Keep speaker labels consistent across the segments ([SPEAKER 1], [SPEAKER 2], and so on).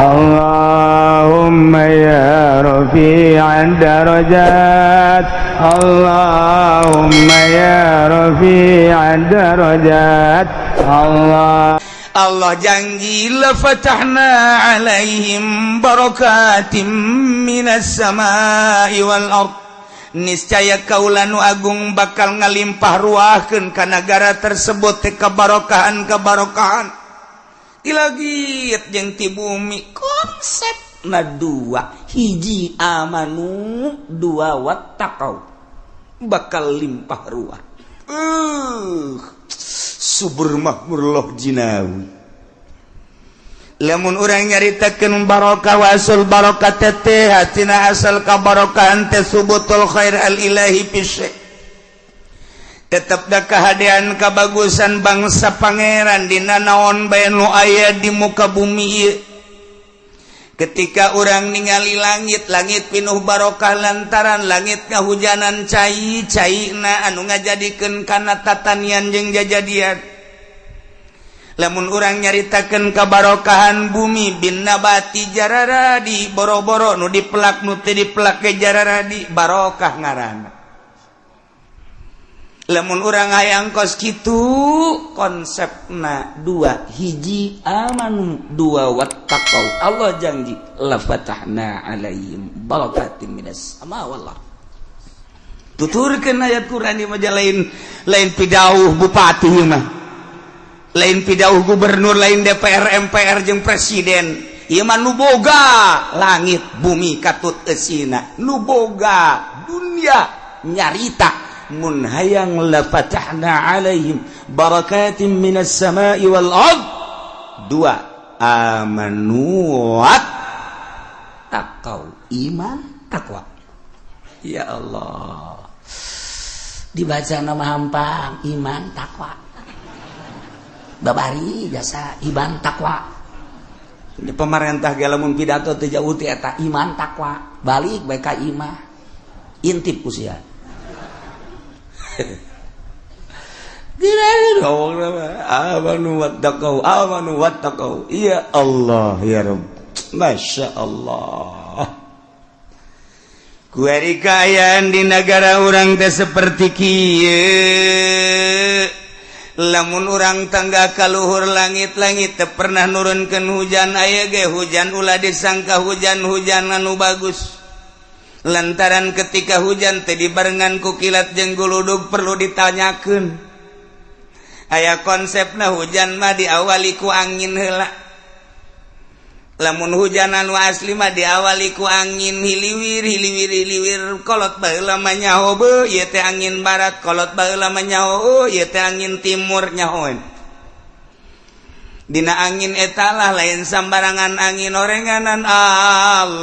[SPEAKER 1] Allahumma ya rafi'ad darajat, Allahumma ya rafi'ad darajat. Allah janji la fatahna alaihim barakatim minas samai wal ard, niscaya kaula nu agung bakal ngalimpah ruahkeun ka nagara tersebut teh kabarokahan ilagit jeung ti bumi. Konsepna dua, hiji amanu, dua wattaqau, bakal limpah ruah. Subur makmur loh jinawi. Lamun urang nyaritakeun barokah wasul barokah teh hatina asal kabarokahan teh subutul khair al ilahi fi tetep da kahadean kabagusan bangsa pangeran dina naon bae nu aya di muka bumi ieu. Ketika urang ningali langit pinuh barokah lantaran langit kahujanan cai-caina anu ngajadikeun kana tatanian jeung jajadian. Lamun urang nyaritakeun kabarokahan bumi bin nabati jararadi, boro-boro nu dipelak nu teu dipelak ge jararadi barokah ngaranna. Lamun urang hayang kos kitu konsepna dua, hiji amanu, dua wattaqau. Allah janji la fatahna alaihim barakatim minas sama wal ard. Tuturkeun ayat Quran ieu mah lain pidauh bupati ieu mah. Lain pidauh gubernur, lain DPR, MPR jeung presiden. Ieu mah nu boga langit bumi katut eusina, nu boga dunia nyarita mun hayang la fatahna alaihim barakatim minas samai wal ard. Dua, amanu wat taqau, iman takwa. Ya Allah, dibaca nama hampang iman takwa, babari jasa iman takwa. Di pemerintah ge lamun pidato teh jauh ti eta iman takwa, balik bae ka imah intip usia. Amanu wattaqau. Ya Allah ya Rabb, Masya Allah. Kuari kaayaan di negara urang teh seperti kieu. Lamun urang tangga kaluhur langit-langit teu pernah nurunkeun hujan, aya ge hujan ulah disangka hujan anu bagus. Lantaran ketika hujan teh dibarengan ku kilat jeung guludug perlu ditanyakeun. Aya konsepna hujan mah diawali ku angin heula. Lamun hujan anu asli mah diawali ku angin hiliwir kolot baheula mah nyaho beuh ieu teh angin barat, kolot baheula mah nyaho ieu teh angin timur nyahoan. Dina angin eta lah lain sambarangan angin orenganan Allah.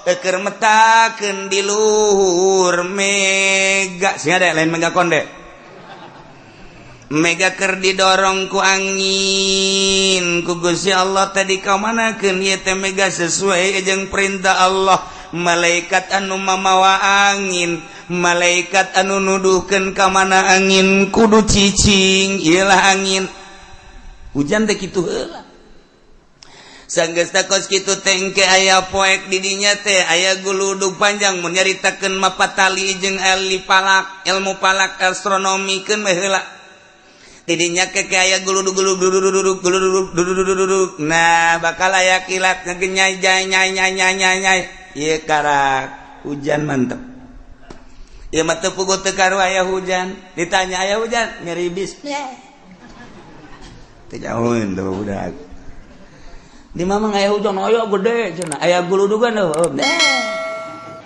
[SPEAKER 1] Keur metakeun di luhur mega sia ada lain mega konde. Mega keur didorong ku angin ku Gusti Allah tadi ka manakeun ieu teh mega sesuai jeung perintah Allah. Malaikat anu mamawa angin, malaikat anu nuduhkeun ka mana angin kudu cicing, ieulah angin. Hujan teh kitu heula. Sanggeus takos kitu teh engke aya poek di dinya teh aya guludug panjang mun nyaritakeun mapatali jeung ilmu palak astronomikeun mah heula. Di dinya ke aya guludug. Nah, bakal aya kilat ngagenyai nyai. Ieu karak hujan mantep. Ieu mah teu puguh teu karu aya hujan. Ditanya aya hujan, ngeribis. Teu jauheun teh budak. Di mamang aya hujan aya gede cenah aya guludugan heuh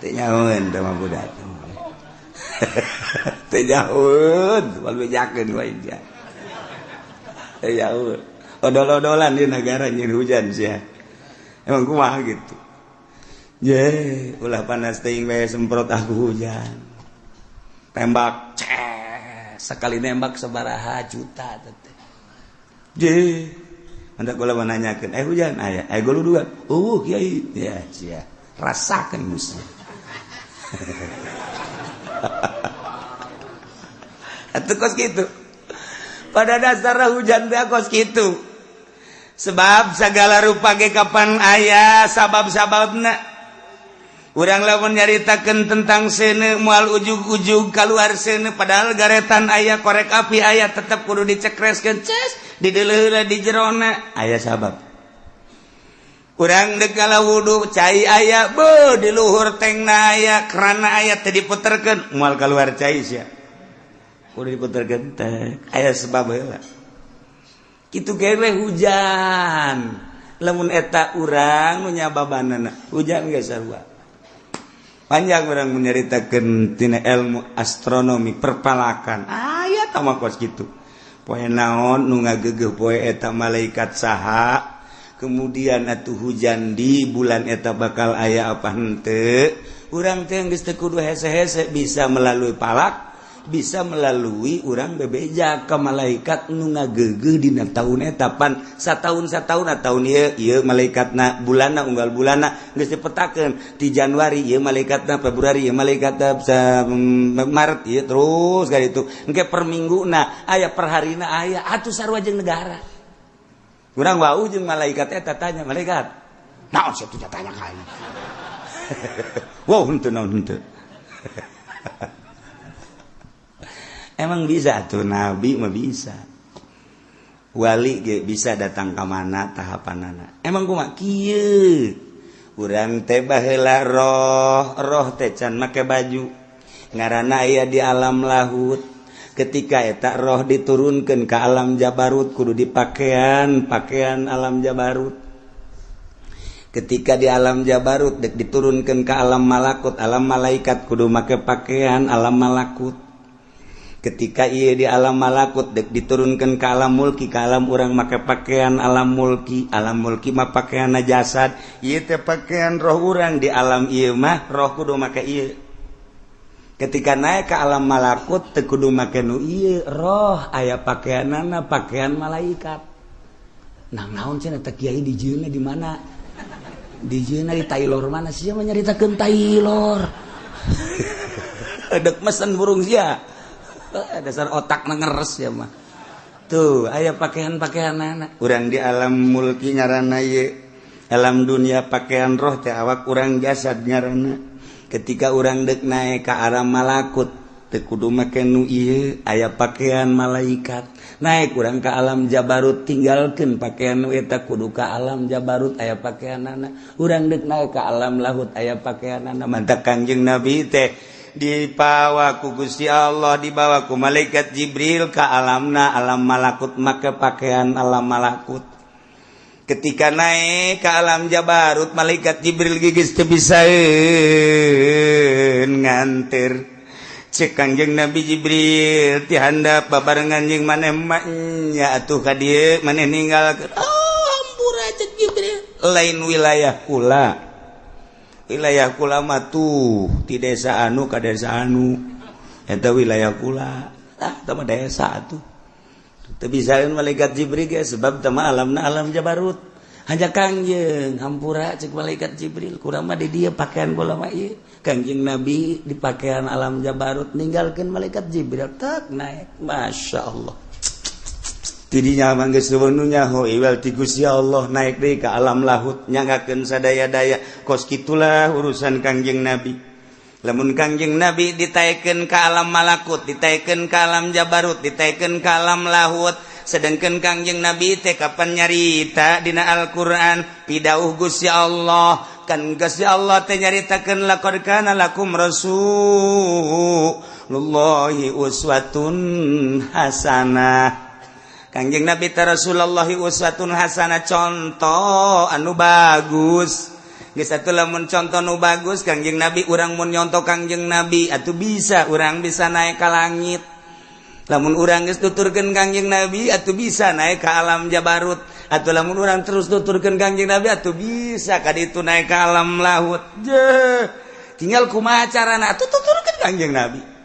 [SPEAKER 1] teh nyahoeun teh mah budak teh nyahoeun wal bejakeun wae ja teh nyahoeun odol-odolan di negara nyeun hujan sia emang kumaha gitu ye ulah panas teuing bae semprot aku hujan tembak sekali nembak sabaraha juta teh je anda kula menanyakan, hujan aya, guludugan. Kiai, ya, sia. Rasakan muslim. Atuh kos kitu. Pada dasarnya hujan teh kos kitu. sebab segala rupa ge kapan aya sabab-sababna urang lamun nyaritakeun tentang sene moal ujug-ujug kaluar sene padahal garetan aya korek api aya tetep kudu dicekreskeun ces di deuleuh di jerona aya sabab. Urang dek kala wudu cai aya be di luhur tengna aya kerana aya teu diputerkeun moal kaluar cai sia kudu diputerkeun teh aya sebab heula kitu ge hujan lamun eta urang nu nyababanana hujan ge sarua panjang urang nyaritakeun tina ilmu astronomi perpalakan aya tah makos kitu poe naon nu ngageugeuh poe eta malaikat saha kemudian atuh hujan di bulan eta bakal aya apa henteu urang teh geus teu kudu hese-hese bisa melalui palak bisa melalui urang bebeja ka malaikat nu ngageugeuh dina taun eta pan sataun-sataun taun ieu malaikatna bulanna unggal bulanna geus dipetakeun ti Januari ieu malaikatna Februari ieu malaikatna Maret ieu terus ka ditu engke per mingguna aya per harina aya atuh sarua jeung negara. Urang wau jeung malaikat eta tanya malaikat naon sia tuh tanya ka aing wow henteu naon henteu emang bisa tuh nabi mah bisa wali ge bisa datang ka mana tahapanana emang kumaha kieu urang teh baheula roh teh can make baju ngaranna aya di alam lahut ketika eta roh diturunkeun ke alam jabarut kudu dipakaian alam jabarut ketika di alam jabarut dek diturunkeun ke alam malakut alam malaikat kudu make pakaian alam malakut ketika ieu di alam malakut dek diturunkeun ke alam mulki ke alam urang make pakaian alam mulki mah pakaianna jasad ieu teh pakaian roh urang di alam ieu mah roh kudu make ieu ketika naik ke alam malakut teu kudu make nu ieu roh aya pakaianana pakaian malaikat nang naon cenah teh kiai dijieuna di mana dijieuna di Taylor mana sia mah nyaritakeun Taylor dek mesen burung sia dasar otakna ngeres ya mah tuh aya pakaian-pakaianana urang di alam mulki ngaranna ieu alam dunia pakaian roh teh awak urang jasad ngaranna ketika urang dek naik ke alam malakut teu kudu make nu ieu aya pakaian malaikat naik urang ke alam jabarut tinggalkeun pakaian nu eta kudu ka alam jabarut aya pakaianana urang dek naik ke alam lahut aya pakaianana mantap Kangjeng Nabi teh dibawa ku Gusti Allah dibawa ku malaikat Jibril ka alamna alam malakut make pakaian alam malakut ketika naik ke alam jabarut malaikat Jibril gigis teu bisa nganter cek Kangjeng Nabi Jibril ti handap babarengan jeung maneh nya atuh ka dieu maneh ninggalkeun hampura cek Jibril lain wilayah kula mah tuh ti desa anu ka desa anu eta wilayah kula tah mah desa atuh teu bisaeun malaikat Jibril ge sebab teh mah alamna alam jabarut hanya Kangjeng hampura cek malaikat Jibril kurang mah di dieu pakaian kula mah ieu Kangjeng Nabi di pakaian alam jabarut ninggalkeun malaikat Jibril tak naik masyaallah tidinya mah geus seuneunya hoiwal ti Gusti Allah naik deui ka alam lahut nyanggakeun sadaya-daya kos kitulah urusan Kangjeng Nabi lamun Kangjeng Nabi ditaekeun ka alam malakut ditaekeun ka alam jabarut ditaekeun ka alam lahut sedengkeun Kangjeng Nabi teh kapan nyarita dina Al-Qur'an pidauh Gusti Allah kan Gusti Allah teh nyaritakeun laqad kana lakum rasulullahi uswatun hasanah Kangjeng Nabi teh Rasulullahi uswatun hasanah contoh anu bagus geus atuh lamun contoh nu bagus Kangjeng Nabi urang mun nyontoh Kangjeng Nabi atuh bisa urang bisa naik ka langit lamun urang geus tuturkeun Kangjeng Nabi atuh bisa naik ka alam jabarut atuh lamun urang terus tuturkeun Kangjeng Nabi atuh bisa ka ditu naik ka alam lahut tinggal kumaha carana atuh tuturkeun Kangjeng Nabi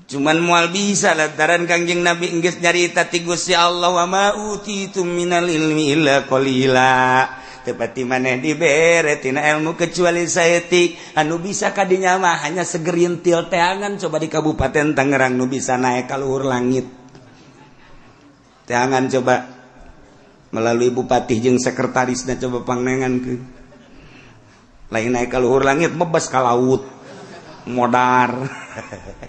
[SPEAKER 1] cuman moal bisa lantaran Kangjeng Nabi geus nyarita ti Gusti Allah wa ma utitum minal ilmi illa qalila tepati maneh dibere tina ilmu kecuali saeutik anu bisa kadinya mah hanya segerintil teangan coba di Kabupaten Tangerang nu bisa naik ka luhur langit teangan coba melalui bupati jeung sekretarisna coba pangnengankeun lain naik ka luhur langit bebas ka laut modar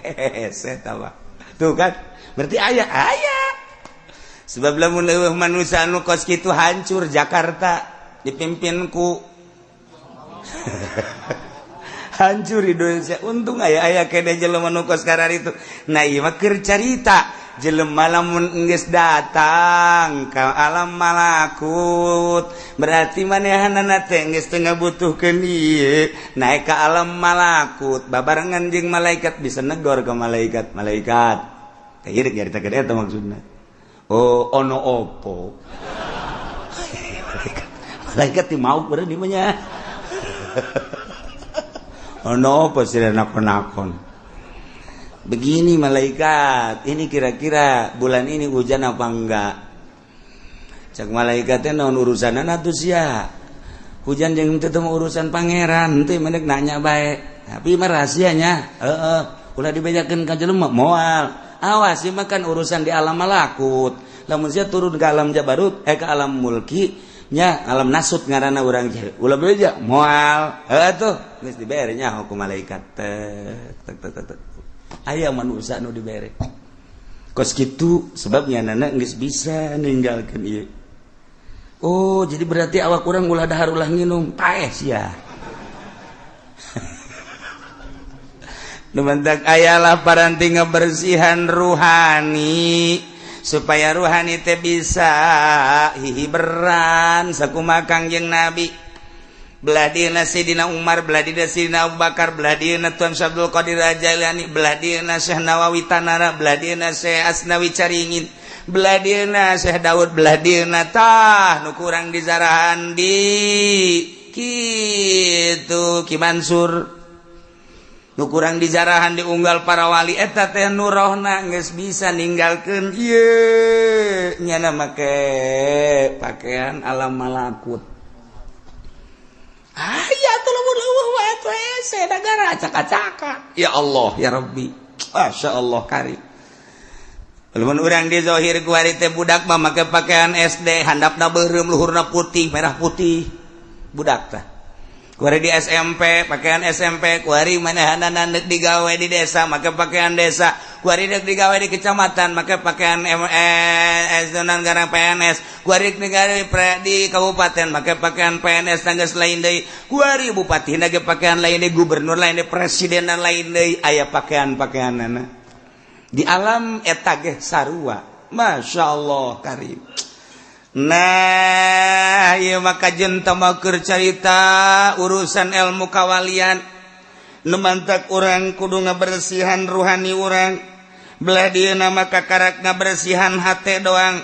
[SPEAKER 1] eta tuh kan berarti aya sebab lamun leuwih manusia anu kos kitu hancur Jakarta dipimpin ku hancur Indonesia. Untung aya kene jelema nu kos karar itu. Nah ieu mah keur carita jelema lamun geus datang ka alam malakut berarti manehanana teh geus teu ngabutuhkeun ieu naik ka alam malakut babarengan jeung malaikat bisa negor ka malaikat teh ieu nyaritakeun eta maksudna. Oh ono opo malaikat ti mau beureun di mah nya ono apa sih nakon-nakon begini malaikat ini kira-kira bulan ini hujan apa enggak cak malaikatnya naon urusanana tuh sia hujan jeung teu urusan pangeran teh mendek nanya bae tapi mah rahasianya ulah dibejakeun ka jelema moal awas ieu mah kan urusan di alam malakut lamun sia turun ke alam jabarut ke alam mulki nya alam nasut ngaranna urang teh ulah beja moal atuh geus dibere nya hukum malaikat tek aya manusia nu dibere kos kitu sebab nyanana geus bisa ninggalkeun ieu oh jadi berarti awak urang ulah dahar ulah nginum paeh sia nu mentak ayalah paranti ngabersihan ruhani supaya ruhani teh bisa hihiberan sakumaha Kangjeng Nabi belah dieuna Sayyidina Umar belah dieuna Sayyidina Abu Bakar belah dieuna Tuan Abdul Qadir Jailani belah dieuna Syekh Nawawi Tanara belah dieuna Syekh Asnawi Caringin belah dieuna Syekh Daud belah dieuna tah nu kurang dizarahan di kitu Ki Mansur nu kurang dijarahan diunggal para wali eta teh nu rohna geus bisa ninggalkeun ieu nyana make pakaian alam malakut aya tuh leuweuh wae teh hese dagara acak-acakan ya Allah ya Rabbi masyaallah karim lamun urang di zahir kuari teh budak mah make pakaian SD handapna beureum luhurna putih merah putih budak teh kuari di SMP pakaian SMP kuari manehanana neuk digawe di desa make pakaian desa kuari neuk digawe di kecamatan make pakaian donan garang PNS kuari digawe di kabupaten make pakaian PNS tanggeus lain deui kuari bupati ge pakaian lain deui gubernur lain deui presiden dan lain deui aya pakaian-pakaianana di alam eta ge sarua masyaallah karim. Nah ieu maka jeung teu keur carita urusan ilmu kawalian nu mantak urang kudu ngabersihan ruhani urang belah dieuna maka karak ngabersihan hate doang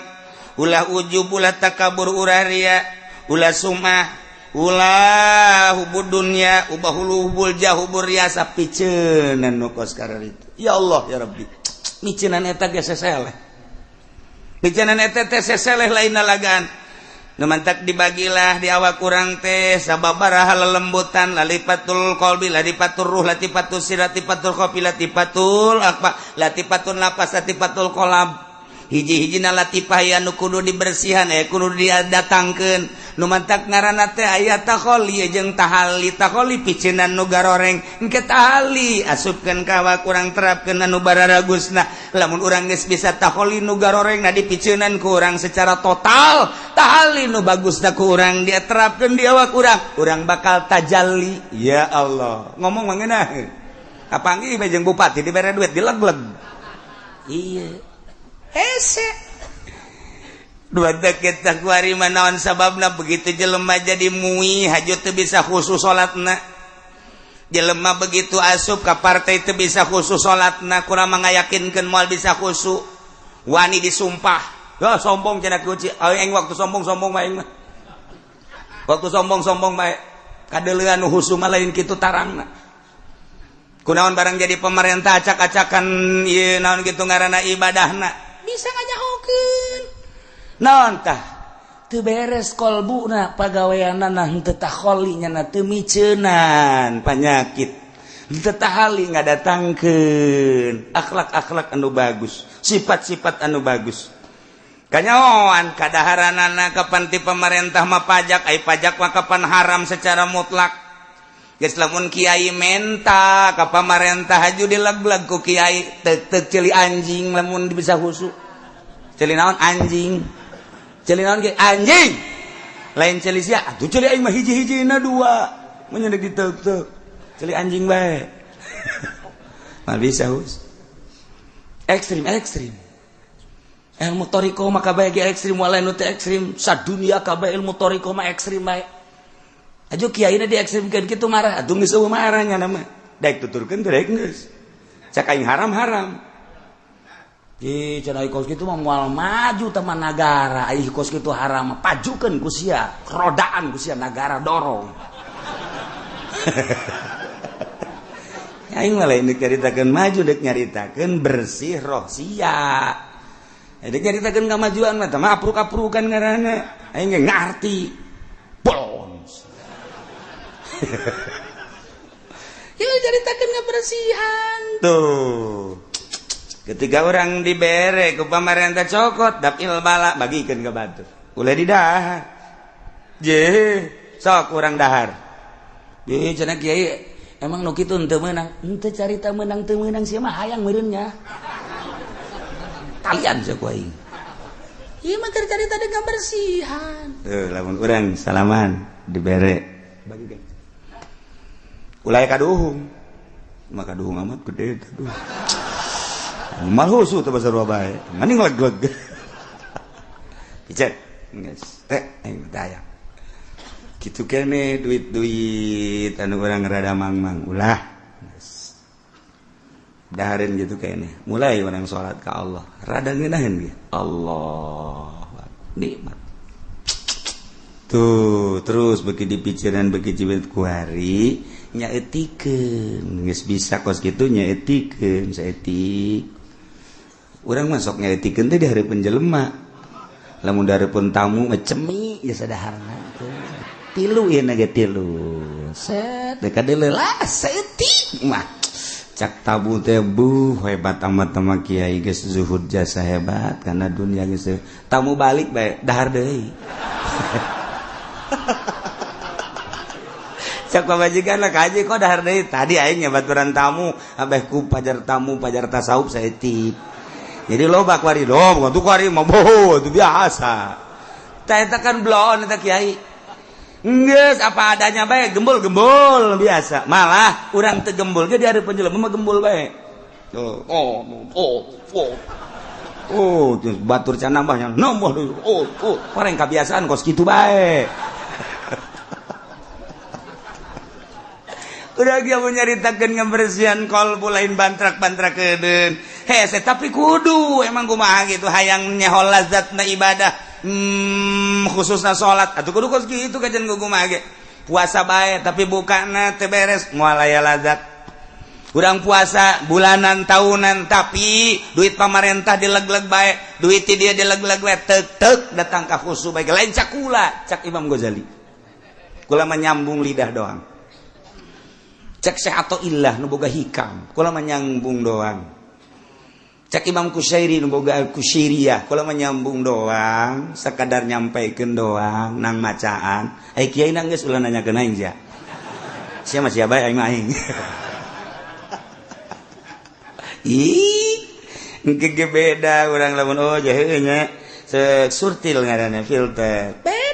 [SPEAKER 1] ulah ujub ulah takabur ulah ria ulah sumah ulah hubud dunya ubah hubul jahubur riasa piceunan nu kos karar itu ya Allah ya Rabbi miceunan eta ge seseleh bicanan eta teh seseleh lainna lagan nu mantak dibagilah di awak urang teh sababaraha lelembutan lalipatul qalbi latifatur ruh latifatus sir latifatul qafi latifatul akba latifatun nafas latifatul qalb hiji-hijina latifah anu kudu dibersihan kudu didatangkeun nu mantak ngaranna teh aya takholi jeung tahali takholi piceunan nu garoreng engke tahali asupkeun ka awak urang terapkeun anu bararagusna lamun urang geus bisa takholi nu garorengna dipiceunan ku urang secara total tahali nu bagusna ku urang dia terapkeun di awak urang bakal tajalli ya Allah ngomong mangeunah kapanggih jeung bupati dibere duit dilegleg iya hese dua deket tak kuari manaon sababna begitu jelema jadi muih hajut teu bisa khusus salatna jelema begitu asup ka partai teu bisa khusus salatna kurang mangayakinkeun moal bisa khusus wani disumpah sombong cenah kuci aing waktu sombong-sombong mah aing mah waktu sombong-sombong bae kadeuleuan nu husu mah lain kitu tarangna kunaon barang jadi pemerintah acak-acakan ieu naon kitu ngaranna ibadahna bisa ngajahokeun naon tah teu beres kolbuna pagaweanana henteu takholi nya teu miceunan panyakit henteu tahali ngadatangkeun akhlak-akhlak anu bagus sifat-sifat anu bagus kanyawan kadaharanana kapan ti pemerintah mah pajak ai pajak mah kapan haram secara mutlak geus lamun kiai menta ka pemerintah haju dileg-leg ku kiai teu celi anjing lamun bisa husu celi naon anjing celi naon ge anjing lain celi sia atuh celi aing mah hiji-hijina dua mun nyeudeuk diteuk-teuk celi anjing bae mal bisa hus ekstrim ilmu toriko mah kabeh ge ekstrim walain nu teu ekstrim sadunia kabeh ilmu toriko mah ekstrim bae aju kiaina diekstrimkeun kitu marah atuh geus eueuh marah nya mah daek tuturkeun teh daek geus cak aing haram ih cenah kos kitu mah moal maju teman negara ih kos kitu haram pajukeun ku sia rodaan ku sia negara dorong aing mah lain deuk nyaritakeun maju deuk nyaritakeun bersih roh sia deuk nyaritakeun kamajuan mah teh mah apruk-aprukan ngaranna aing ge ngarti bons ya nyaritakeun kebersihan tuh ketika orang dibere ku pamarentah cokot dapil bala bagikeun ka batur ulah di dahar je sok urang dahar ye cenah kiai emang nu kitu teu meunang henteu carita meunang teu meunang sia mah hayang meureun nya kalian sia ku aing ieu mah keur carita deuk kebersihan teu lamun urang salaman dibere bagikeun ulah kaduhung maka kaduhung amat gede tuh mal husu teh basa bae ngani ngleg-leg picet geus teh aing daya kitu keneh duit-duit anu urang rada mangmang ulah geus dahareun gitu keneh mulai urang salat ka Allah rada ngeunaheun ge Allah nikmat tuh terus beki dipikiran beki cibet kuari nyaetikeun geus bisa kos kitu nyaetikeun saetik urang mah sok nyaetikeun teh di hareupeun jelema lamun dareupeun tamu cemi ya sadaharna tilu ieu na ge tilu set deuk kadeuleula saeutik mah cak tabu teh hebat amat mah kiai geus zuhud jasa hebat kana dunia geus tamu balik bae dahar deui cak pamajikan lah kaji kok dahar deui tadi aing nyabaturan tamu abeh ku pajar tamu pajar tasawuf saeutik jadi loba kuari dong tuh kuari mah boho itu biasa tah eta kan blon eta kiai geus apa adanya bae gembul biasa malah urang teu gembul ge di hareupeun jelema mah gembul bae batur can nambahnya nambah orang kebiasaan kos kitu bae udah dia menyaritakeun ngabersihan kolbu lain bantrak-bantrak kedeun hese tapi kudu emang kumaha gitu hayang nyehol lazatna ibadah khususna salat atuh kudu kos kitu kajen kumaha ge puasa bae tapi bukana teu beres moal aya lazat urang puasa bulanan tahunan tapi duit pamarentah dileg-leg bae duit ti dia dileg-leg bae teuk datang ka khusu bae lain cak kula cak Imam Ghazali kula mah nyambung lidah doang cek Syekh Athaillah nu boga hikam kula mah nyambung doang cek Imam Kusyairi nu boga Kusyairiyah kula mah nyambung doang sakadar nyampaikeun doang nang macaan ai kiai na geus ulah nanyakeun aing sia sia mah sia bae aing mah aing ih engke beda urang lamun heuh nya surtil ngaranna filter beda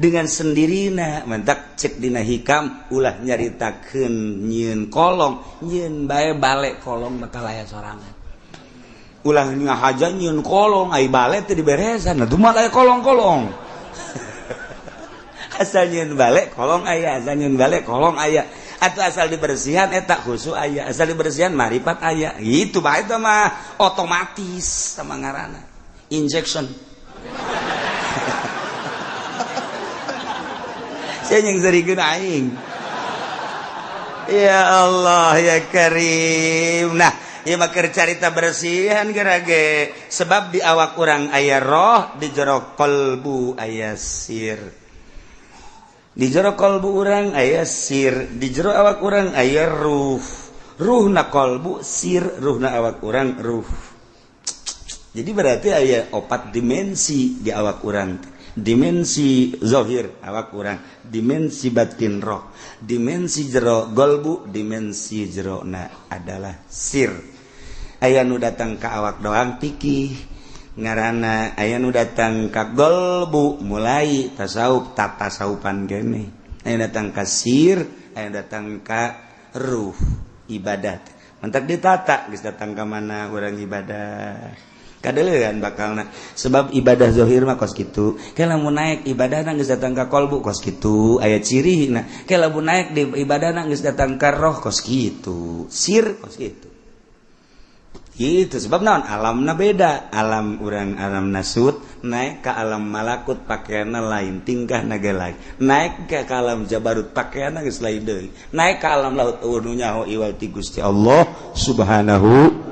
[SPEAKER 1] dengan sendirina mentak cek dina hikam ulah nyaritakeun nyieun kolong nyieun bae bale kolong bakal aya sorangan ulah ngahaja nyieun kolong ai bale teu diberesan atuh mah aya kolong-kolong asal nyieun bale kolong aya asal nyieun bale kolong aya atuh asal dibersihan eta khusu aya asal dibersihan marifat aya gitu bae teh mah otomatis sama ngaranna injection saya yang zarikeun aing ya Allah ya Karim nah ieu mah keur carita bersihan gerage sebab di awak urang aya roh di jero qalbu aya sir di jero qalbu urang aya sir di jero awak urang aya ruhna qalbu sir ruhna awak urang ruh Jadi berarti aya 4 dimensi di awak urang. Dimensi zahir awak urang, dimensi batin roh, dimensi jero golbu, dimensi jerona adalah sir. Aya nu datang ka awak doang pikih ngaranna, aya nu datang ka golbu mulai tasawuf tasawufan kene, aya datang ka sir, aya datang ka ruh ibadat. Mantak ditata geus datang ka mana urang ibadah. Kadelean bakalna sebab ibadah zahir mah kos kitu, ke lamun naik ibadahna geus datang ka qalbu kos kitu, aya cirina ke lamun naik di ibadahna geus datang ka roh kos kitu, sir kos kitu. Gitu sebab naon alamna beda, alam urang alam nasut naik ke alam malakut pakaianna lain, tingkahna ge lain, naik ke alam jabarut pakaianna geus lain deui, naik ke alam laut nu nyaho iwal ti Gusti Allah Subhanahu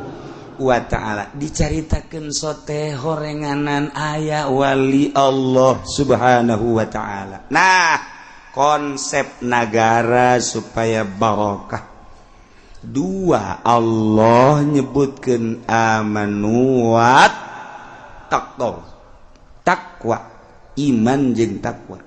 [SPEAKER 1] wa ta'ala. Dicaritakeun sote horenganan aya wali Allah Subhanahu wa ta'ala. Nah, konsep negara supaya barokah. 2, Allah nyebutkeun amanu wa taqwa, iman jeung takwa.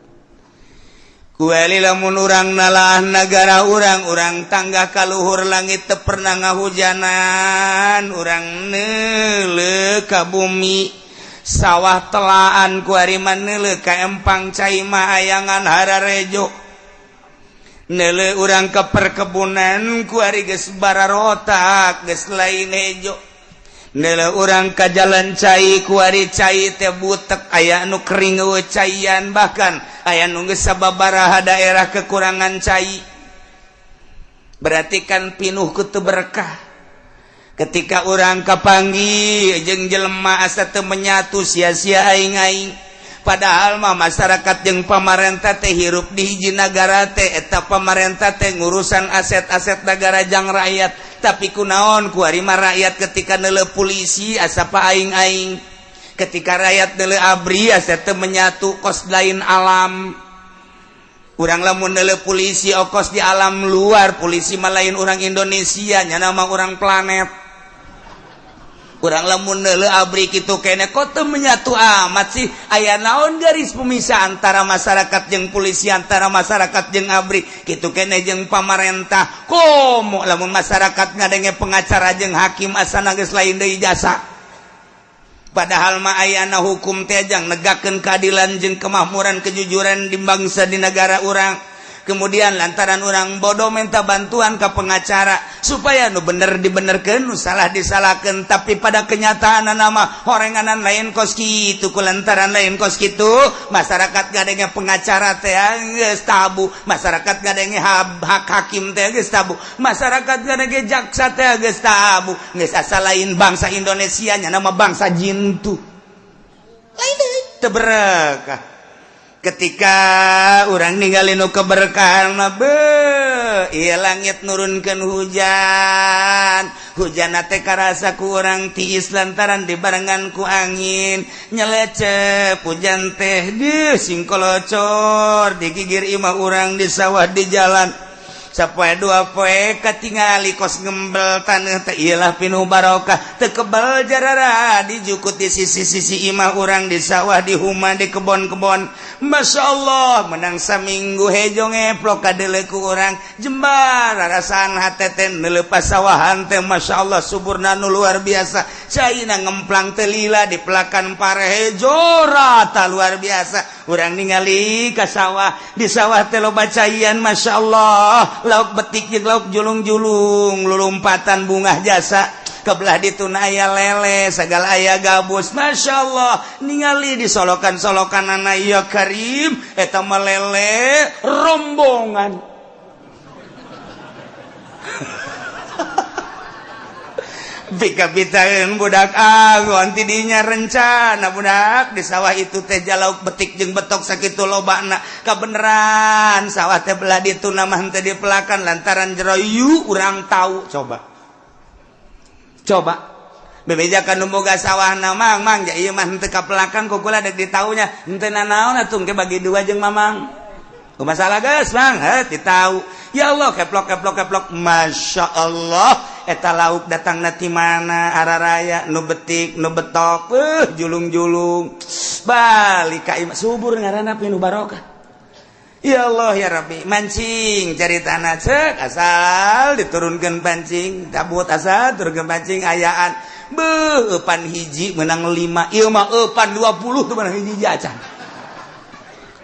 [SPEAKER 1] Kuali lamun urang nalah negara urang tangga kaluhur langit teu pernah ngahujanan, urang neuleuh ka bumi sawah telaan kuari maneuleuh ka empang cai mah ayangan hararejo, neuleuh urang ka perkebunan kuari geus bararotak geus lain hejo, neuleuh urang ka jalan cai kuari cai teh butek aya anu kering eueuh caian, bahkan aya nu geus sababaraha daerah kekurangan cai. Berarti kan pinuh ku teu berkah. Ketika urang kapanggih jeung jelema asa teu menyatu sia-sia aing-aing. Padahal mah masyarakat jeung pamarentah teh hirup di hiji nagara teh eta pamarentah teh ngurusan aset-aset nagara jang rakyat. Tapi kunaon kuari mah rakyat ketika neuleuh polisi asa pa aing-aing. Ketika rakyat neuleuh abri asa teu menyatu kos lain alam. Urang lamun neuleuh polisi okos di alam luar, polisi mah lain urang Indonesia, nya nama urang planet. Urang lamun neuleuh abri kitu kene kok teu menyatu amat sih? Aya naon garis pemisah antara masyarakat jeung polisi, antara masyarakat jeung abri, kitu kene jeung pamarentah. Komo lamun masyarakat ngadenge pengacara jeung hakim asana geus lain deui jasa. Padahal mah ayana hukum teh jang negakeun keadilan jeung kemakmuran kejujuran di bangsa di negara urang. Kemudian lantaran urang bodoh minta bantuan ke pengacara supaya nu bener dibenerkeun, nu salah disalahkeun, tapi pada kenyataan nama horenganan lain kos kitu. Kulantaran lain kos kitu masyarakat gadenge pengacara teh geus tabu, masyarakat gadenge hak hakim teh geus tabu, masyarakat gadenge jaksa teh geus tabu. Geus asa lain bangsa Indonesia nya nama bangsa jin tuh. Lain deui teu berkah. Ketika orang ninggalin nu keberkahan mah ieu langit nurunkeun hujan teh karasa ku urang tiis lantaran dibarengan ku angin nyelecep hujan teh sing kolocor digigir imah urang di sawah di jalan sapoe 2 poe katingali kos ngembel taneuh teh ieulah pinuh barokah teu kebal jarara dijukut di sisi-sisi imah urang di sawah di huma di kebon-kebon. Masya Allah menang saminggu hejo ngeplok kadele ku urang jembar rarasaan hate teh neuleuh pasawahan teh Masya Allah suburna nu luar biasa, caina ngemplang teh lila di pelakan pare hejo rata luar biasa. Urang ningali ka sawah, di sawah teh loba caian Masya Allah, lauk betik jeung lauk julung-julung, lulumpatan bunga jasa. Kebelah ditu aya lele, segala aya gabus. Masya Allah, ningali di solokan-solokanana ya Karim, eta mah lele rombongan. Pika-pitaeun budak agon tidinya rencana budak di sawah itu teh jalauk betik jeung betok sakitu lobana. Kabeneran sawah teh belah ditu namah teh dipelakan lantaran jero yu urang tahu. Coba bebejakan nu boga sawah namang mang ja ieu mah henteu kapelakan kukula dek ditaunya henteu nanaon atuh ke bagi 2 jeung mamang. Kumaha salah geus mang? Teu tahu. Ya Allah keplok. Masya Allah eta lauk datang nati mana araraya nu betik nu betok julung-julung balik ka imah subur ngaranna nu barokah. Ya Allah ya Rabbi mancing cari tanah cek asal diturunkeun pancing tabut asal turunkeun pancing ayaan eupan hiji menang 5 ieu mah eupan 20 tuh menang hiji acan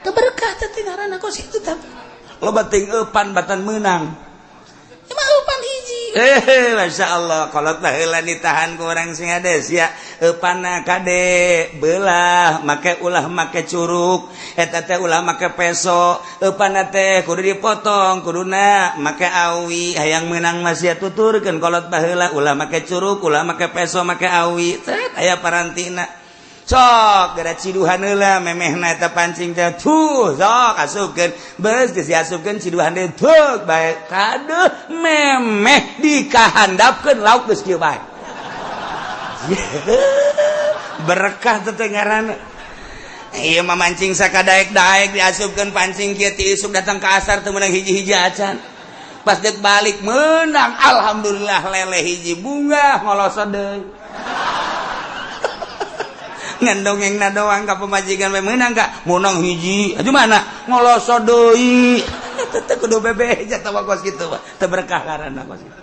[SPEAKER 1] teu berkah teh ngaranna kos kitu tah loba teuing eupan batan menang cuma eupan hiji Masya Allah kalau tah heula ditahan ku urang sing ades ya eupanna kade belah make ulah make curug eta teh ulah make peso eupanna teh kudu dipotong kuduna make awi hayang meunang mah sia tuturkeun kolot baheula ulah make curug ulah make peso make awi teh aya parantina sok gara ciduhan heula memehna eta pancing teh tuh sok asupkeun beus geus diasupkeun ciduhan teh teu bae kadeuh memeh dikahandapkeun lauk geus kieu bae berkah teh ngaranna ieu mah mancing sakadaek-daek diasupkeun pancing kieu ti isuk datang ka asar teu meunang hiji-hiji acan pas deuk balik meunang alhamdulillah lele hiji bunga ngolosot deui ngandongengna doang ka pemajikan we meunang ka munang hiji aju mana ngolosot deui teh kudu bebeja teh kos kitu mah teu berkah karana kos kitu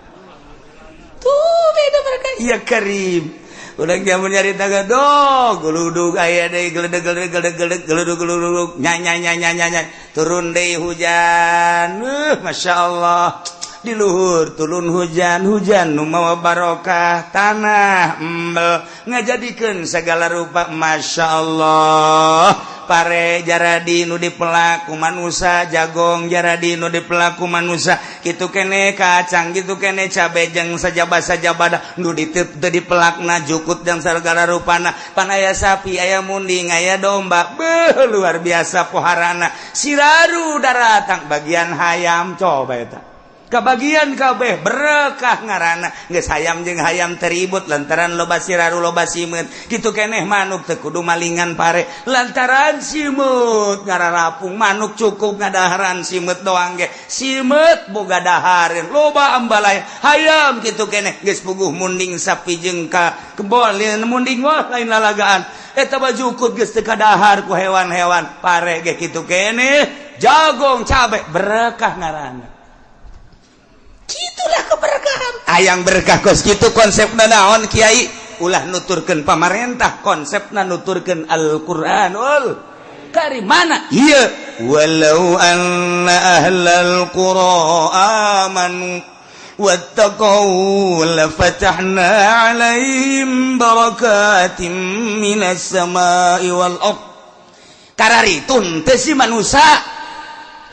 [SPEAKER 1] tuh beda berkah ya karim udah jamun nyarita gadog geludug aya deui geludug nyanya turun deui hujan masyaallah di luhur turun hujan nu mawa barokah tanah embel ngajadikeun segala rupa masyaallah pare jaradi nu dipelak ku manusia jagong jaradi nu dipelak ku manusia kitu kene kacang kitu kene cabe jeung sajabah-sajabah nu diteu dipelakna jukut jeung segala rupana pan aya sapi aya munding aya domba beuh luar biasa poharana siraru daratang bagian hayam coba eta kabagian kabeh berkah ngaranna geus hayam jeung hayam teribut lantaran loba siraru loba simut kitu keneh manuk teu kudu malingan pare lantaran simut ngararapung manuk cukup ngadaharan simut doang ge simut boga dahareun loba ambalaya hayam kitu keneh geus puguh munding sapi jeung ka kebol munding wah lain lalagaan eta bajukut geus teu kadahar ku hewan-hewan pare ge kitu keneh jagong cabe berkah ngaranna itulah keberkahan ayang berkah kos gitu konsepna naon kiai ulah nuturkeun pamarentah konsepna nuturkeun Al-Qur'anul Karim mana ieu walau anna ahlal qura amanu wattaqau lafatahna 'alaihim barakatim minas samai wal ard kararitun teh si manusia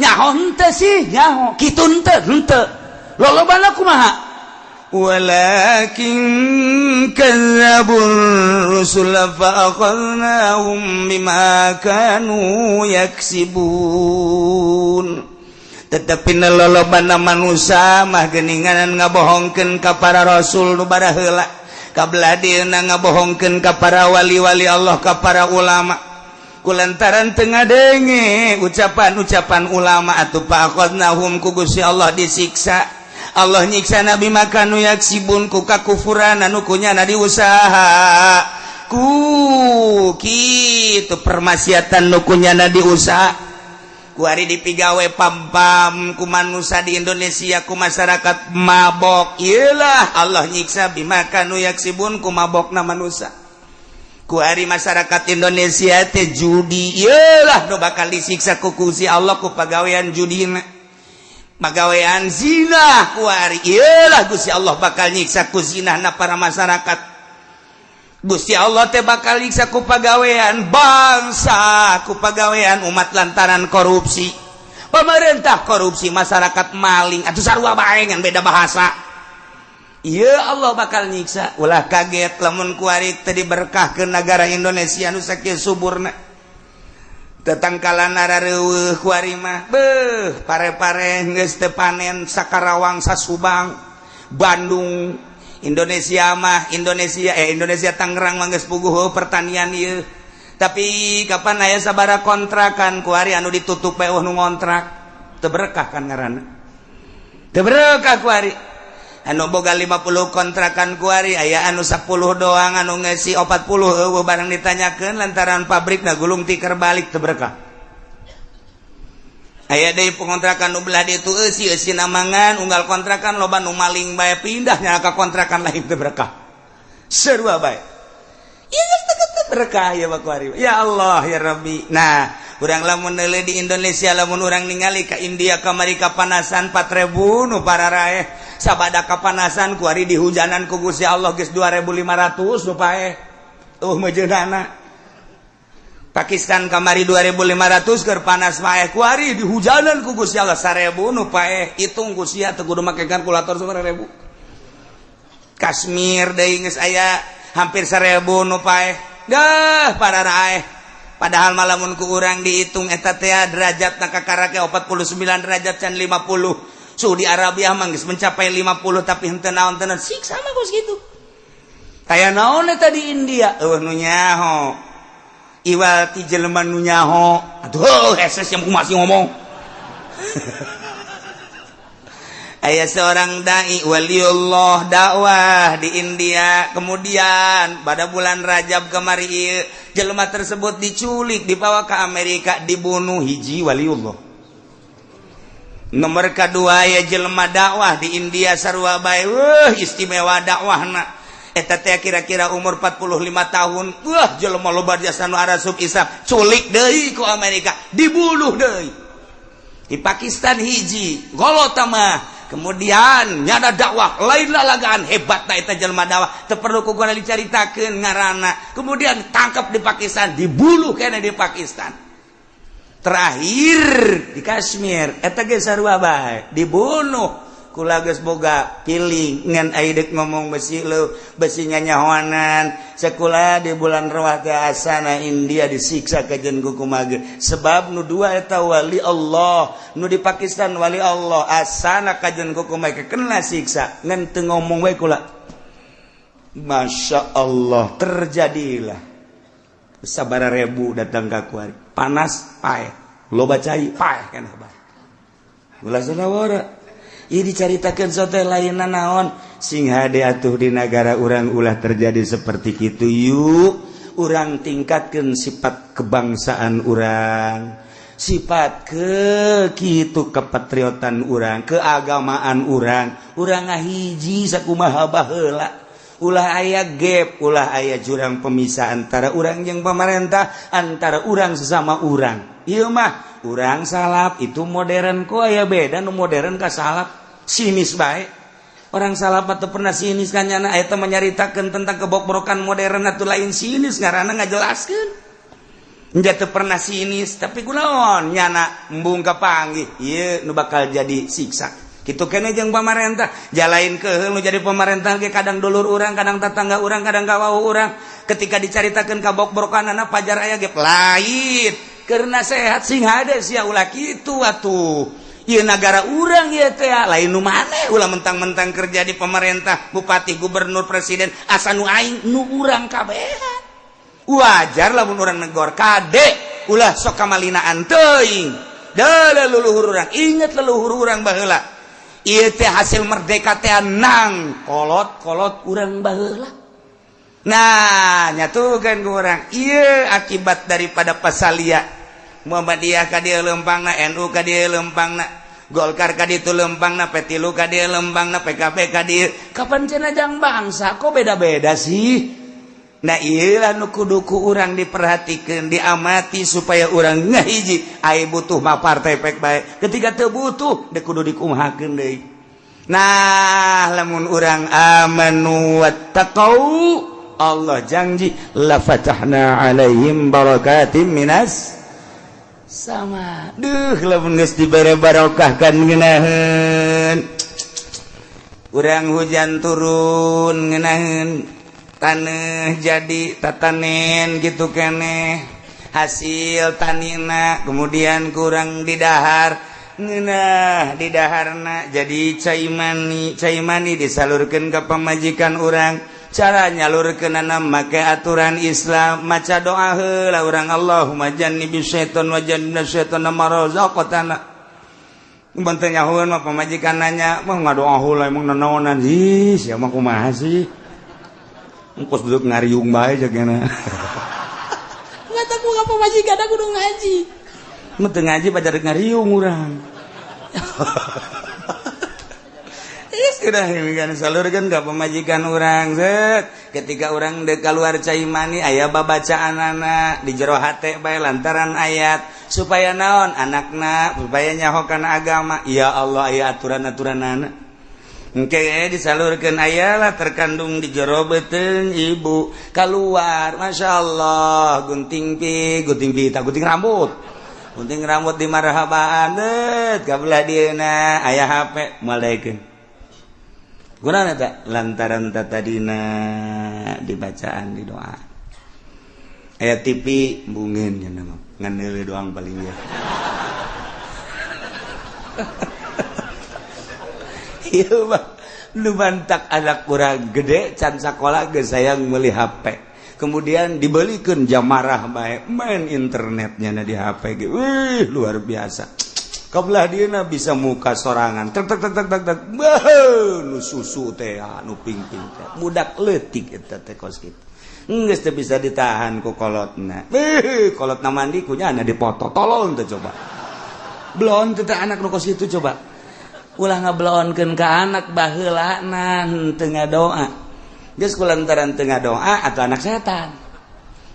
[SPEAKER 1] nyaho teh si nyaho kitun teh henteu lolobana kumaha walakin kadzabur rusul fa akhadnahum bima kanu yaksibun tetapi lolobana manusia mah geuningan ngabohongkeun ka para rasul nu bara heula kabladina ngabohongkeun ka para wali-wali Allah ka para ulama kulantaran teu ngadenge ucapan-ucapan ulama atuh fa akhadnahum ku Gusti Allah disiksa Allah nyiksa nabi makanu yaksibun ku kakufuran anu kunyana diusaha ku kitu permaksiatan nu kunyana diusaha ku ari dipigawe pam-pam ku manusia di Indonesia ku masyarakat mabok ieulah Allah nyiksa bimakanu yaksibun ku mabokna manusia ku ari masyarakat Indonesia teh judi ieulah nu bakal disiksa ku Gusti Allah ku pagawean judina pagawean zina kuari iyalah Gusti Allah bakal nyiksa ku zinahna para masyarakat Gusti Allah teh bakal nyiksa ku pagawean bangsa ku pagawean umat lantaran korupsi pemerintah korupsi masyarakat maling atuh sarua bae ngan beda bahasa iya Allah bakal nyiksa ulah kaget lamun kuari teh diberkahkeun negara Indonesia nu sakieu suburna tetangkalan arareueuh kuari mah beuh pare-pare geus teu panen sakarawang sasubang Bandung Indonesia Tangerang mah geus puguh pertanian ieu tapi kapan aya sabaraha kontrakan kuari anu ditutup we nu ngontrak teu berkah kan ngaranna teu berkah kuari anu boga 50 kontrakan kuari aya anu 10 doang anu ngesi 40 barang ditanyakeun lantaran pabrik na gulung tikar balik teu berkah. Aya deui pengontrakan nu belah ditu eusi namangan unggal kontrakan loba nu maling bae pindahnya ka kontrakan lain teu berkah. Sarua bae. Ieu teu berkah ya kuari. Ya Allah ya Rabbi. Nah, urang lamun neuleuh di Indonesia lamun urang ningali ka India kamari kapanasan 4.000 nu pararae sabada kapanasan kuari dihujanan ku Gusti Allah geus 2.500 nu pae. Mejeunana. Pakistan kamari 2.500 keur panas mah kuari dihujanan ku Gusti Allah 1.000 nu pae hitung ku sia teu kudu make kalkulator 1.000. Kashmir deui geus aya hampir 1.000 nu pae. Dah pararae. Padahal malamun ku urang dihitung eta teh derajatna kakarake 49 derajat can 50. Saudi Arabia mah geus mencapai 50 tapi henteu naon tenan siksa mah geus kitu. Kaya naon eta di India nu nyaho. Iwal ti jelema nu nyaho. Aduh, heses yang masih ngomong. Aya seorang dai waliullah dakwah di India. Kemudian pada bulan Rajab kemari ieu jelema tersebut diculik, dibawa ke Amerika, dibunuh hiji waliullah. Nomor kedua ya jelema dakwah di India sarua bae. Istimewa dakwahna. Eta teh kira-kira umur 45 tahun. Wah, jelema loba jasa nu arasub Islam, culik deui ku Amerika, dibunuh deui. Di Pakistan hiji, golota mah. Kemudian nyada dakwah, lain lalagaan hebatna eta jelema dakwah. Teu perlu kugana dicaritakeun ngaranna. Kemudian tangkap di Pakistan, dibunuh keneh di Pakistan. Terakhir di Kashmir, eta ge sarua bae, dibunuh. Kula geus boga piling ngan aidek ngomong besi lu besi nyanyahoanan sakula di bulan Rawah teh asana India disiksa kajen ku kumaha sebab nu dua eta wali Allah nu di Pakistan wali Allah asana kajen ku kumaha kena siksa ngan teu ngomong we kula. Masya Allah terjadilah sabaraha ribu datang ka kuari panas paeh loba cai paeh kana bae ulah sadawara. Ieu dicaritakeun sote lainna naon sing hade atuh di negara urang ulah terjadi seperti kitu yuk urang tingkatkeun sifat kebangsaan urang sifat kitu kepatriotan urang keagamaan urang ngahiji sakumaha baheula ulah aya gap ulah aya jurang pemisah antara urang jeung pamarentah antara urang sesama urang ieu mah urang salap itu modern kok aya beda nu modern ka salap sinis baik orang salap atau pernah sinis kan nyana eta menyaritakeun tentang kebobrokan modern atuh lain sinis ngaranna ngajelaskeun nya teu pernah sinis tapi kunaon nyana embung kapanggih ieu nu bakal jadi siksa kitu keneh jeung pamarentah jalain keheul nu jadi pamarentah ge kadang dulur urang kadang tetangga urang kadang kawau urang ketika dicaritakeun kabobrokanana pajar aya ge lain karena sehat sing hade sia ulah kitu atuh. Ieu negara urang ieu teh lain nu maneh ulah mentang-mentang kerja di pemerintah bupati gubernur presiden asa nu aing nu urang kabehan wajar lamun urang negor kade ulah sok kamalinaan teuing da leluhur urang inget leluhur urang baheula ieu teh hasil merdeka teh nang kolot urang baheula nah nyatukeun ku urang ieu akibat daripada pasalia Muhammadiyah ka dieu lempangna, NU ka dieu lempangna, Golkar ka ditu lempangna, P3 ka dieu lempangna, PKB ka dieu. Kapan cenah jang bangsa kok beda-beda sih? Nah ieu lah nu kudu ku urang diperhatikeun, diamati supaya urang ngahiji aya butuh mah partai pek bae. Ketika teu butuh deuk kudu dikumahakeun deui. Nah lamun urang amanu wattaqau Allah janji la fatahna alaihim barakatim minas sama duh lamun geus dibere barokahkan ngeunaheun urang hujan turun ngeunaheun taneuh jadi tatanen gitu keneh hasil tanina kemudian kurang didahar ngeunah di daharna jadi cai mani disalurkeun ka pamajikan urang cara nyalurkeunana make aturan Islam maca doa heula urang Allahumma jannibis syaiton wa jannibnas syaitana ma razaqtana Bantu nyahuan mah pamajikan nanya, mah ngadoa heula emang nanaonan sih, sia mah kumaha sih? Engkos duduk ngariung bae jagana.
[SPEAKER 2] Ngata ku ka pamajikan aku kudu ngaji.
[SPEAKER 1] Mun teu ngaji pajar ngariung urang. Sudah demikian salurkeun ka pamajikan urang set. Ketika urang deuk kaluar cai mani aya babacaanana di jero hate bae lantaran ayat supaya naon anakna supaya nyaho kana agama. Ya Allah aya aturan-aturanana. Engke disalurkeun aya lah terkandung di jero beuteung ibu kaluar masyaallah gunting rambut. Gunting rambut di marhabaan deut kabelah dieuna aya HP malekeun. Gunana tak lantaran tadina dibacaan di doa. Ayat TV bungen nya nama ngan heuleuh doang paling ya. Ieu mah nu bantak anak kurang gede can sakola geus sayang meuli HP. Kemudian dibelikeun jamarah bae main internetnya na di HP ge. Wih luar biasa. Kabelah dieuna bisa muka sorangan tek nu susu teh nu ping-ping teh budak leutik eta teh kos kitu geus teu bisa ditahan ku kolotna kolotna mandi ku nya dipoto tolong teh coba blon teh anak nu kos kitu coba ulah ngablonkeun ka anak baheulana teu ngadoa geus kulantaran teu ngadoa atuh anak setan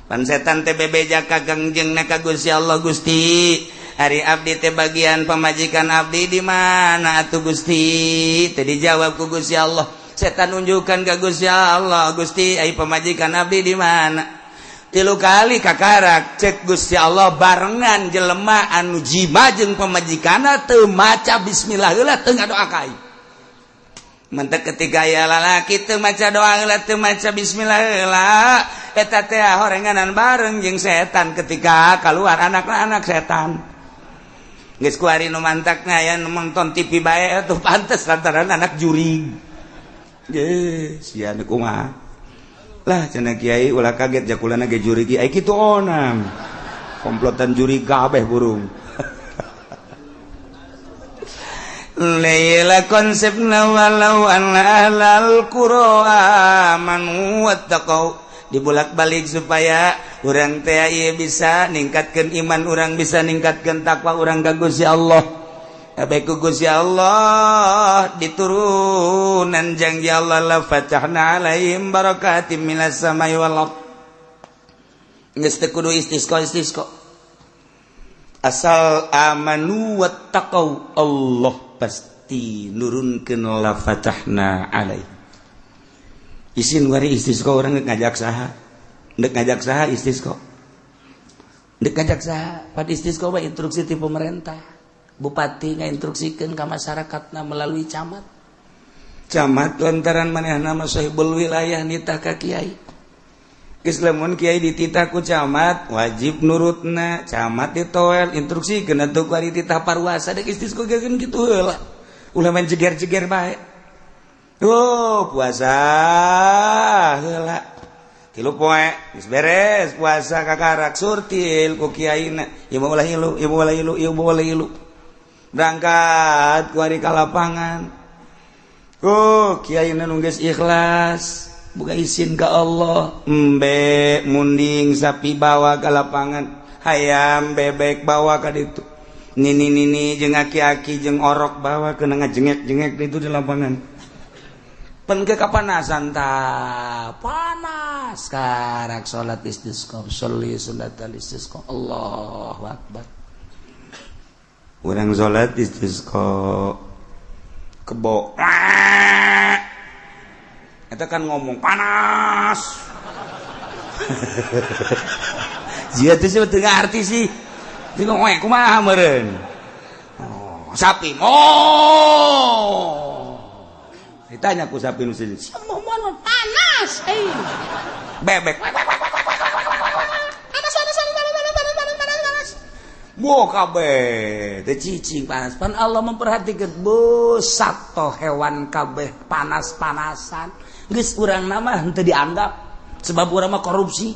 [SPEAKER 1] pan setan teh bebeja ka gangjengna ka Gusti Allah Gusti hari abdi teh bagian pamajikan abdi di mana atuh Gusti? Teh dijawab ku Gusti Allah. Setan nunjukkan ka Gusti Allah, Gusti ai pamajikan abdi di mana? 3 kali kakarak cek Gusti Allah barengan jelema anu jima jeung pamajikanna teu maca bismillah heula teu ngadoa ka aing. Mentek ketika aya lalaki teu maca doa heula teu maca bismillah heula eta teh horenganan bareng jeung setan ketika keluar anak-anak setan. Geus ku ari nu mantakna aya nu nonton TV bae atuh pantes lantaran anak jurig. Ge, sia nu kumaha? Lah cenah kiai ulah kaget jakulana ge jurig ai kitu onam. Komplotan jurig kabeh burung. Laila konsepna walau anna ahlal qura amanu wattaqau dibulak-balik supaya urang teh ieu bisa ningkatkeun iman urang bisa ningkatkeun takwa urang ka Gusti Allah. Abe ku Gusti Allah diturunan janji Allah la fatahna alaihim barakatim minas samai wal ardh. Geus teu kudu istisqa asal amanu wattaqau Allah pasti nurunkeun la fatahna alaihim. Isin wari istisqa orang ngajak saha? Ndek ngajak saha istisqa? Ndek ngajak saha? Pad istisqa mah instruksi ti pemerintah. Bupati ngainstruksikeun ka masyarakatna melalui camat. Camat lantaran manehna mah sahibul wilayah nitah ka kiai. Geus lamun kiai dititah ku camat, wajib nurutna. Camat ditoel instruksikeun atuh ku ari titah parwasa dek istisqa geun kitu heula. Ulah main jeger-jeger bae. Oh puasa heula 3 poe geus beres puasa kakarak surtil ku kiaina ieu ulah ilu berangkat ku ari ka lapangan oh kiaina nu geus ikhlas buka izin ka Allah embe munding sapi bawa ka lapangan hayam bebek bawa ka ditu nini jeung aki-aki jeung orok bawa keuna ngajengek-jengek ditu di lapangan. Pengke kapanasan ta panas karak salat istisqa sholli salatal istisqa Allahu akbar urang salat istisqa kebo eta kan ngomong panas sia teh teu ngarti sih bingung we kumaha meureun sapi ditanya ku sapi nu sini semua panas bebek panas bo kabeh teh cicing panas pan Allah memperhatikan besar toh hewan kabeh panas-panasan geus urang mah henteu dianggap sebab urang mah korupsi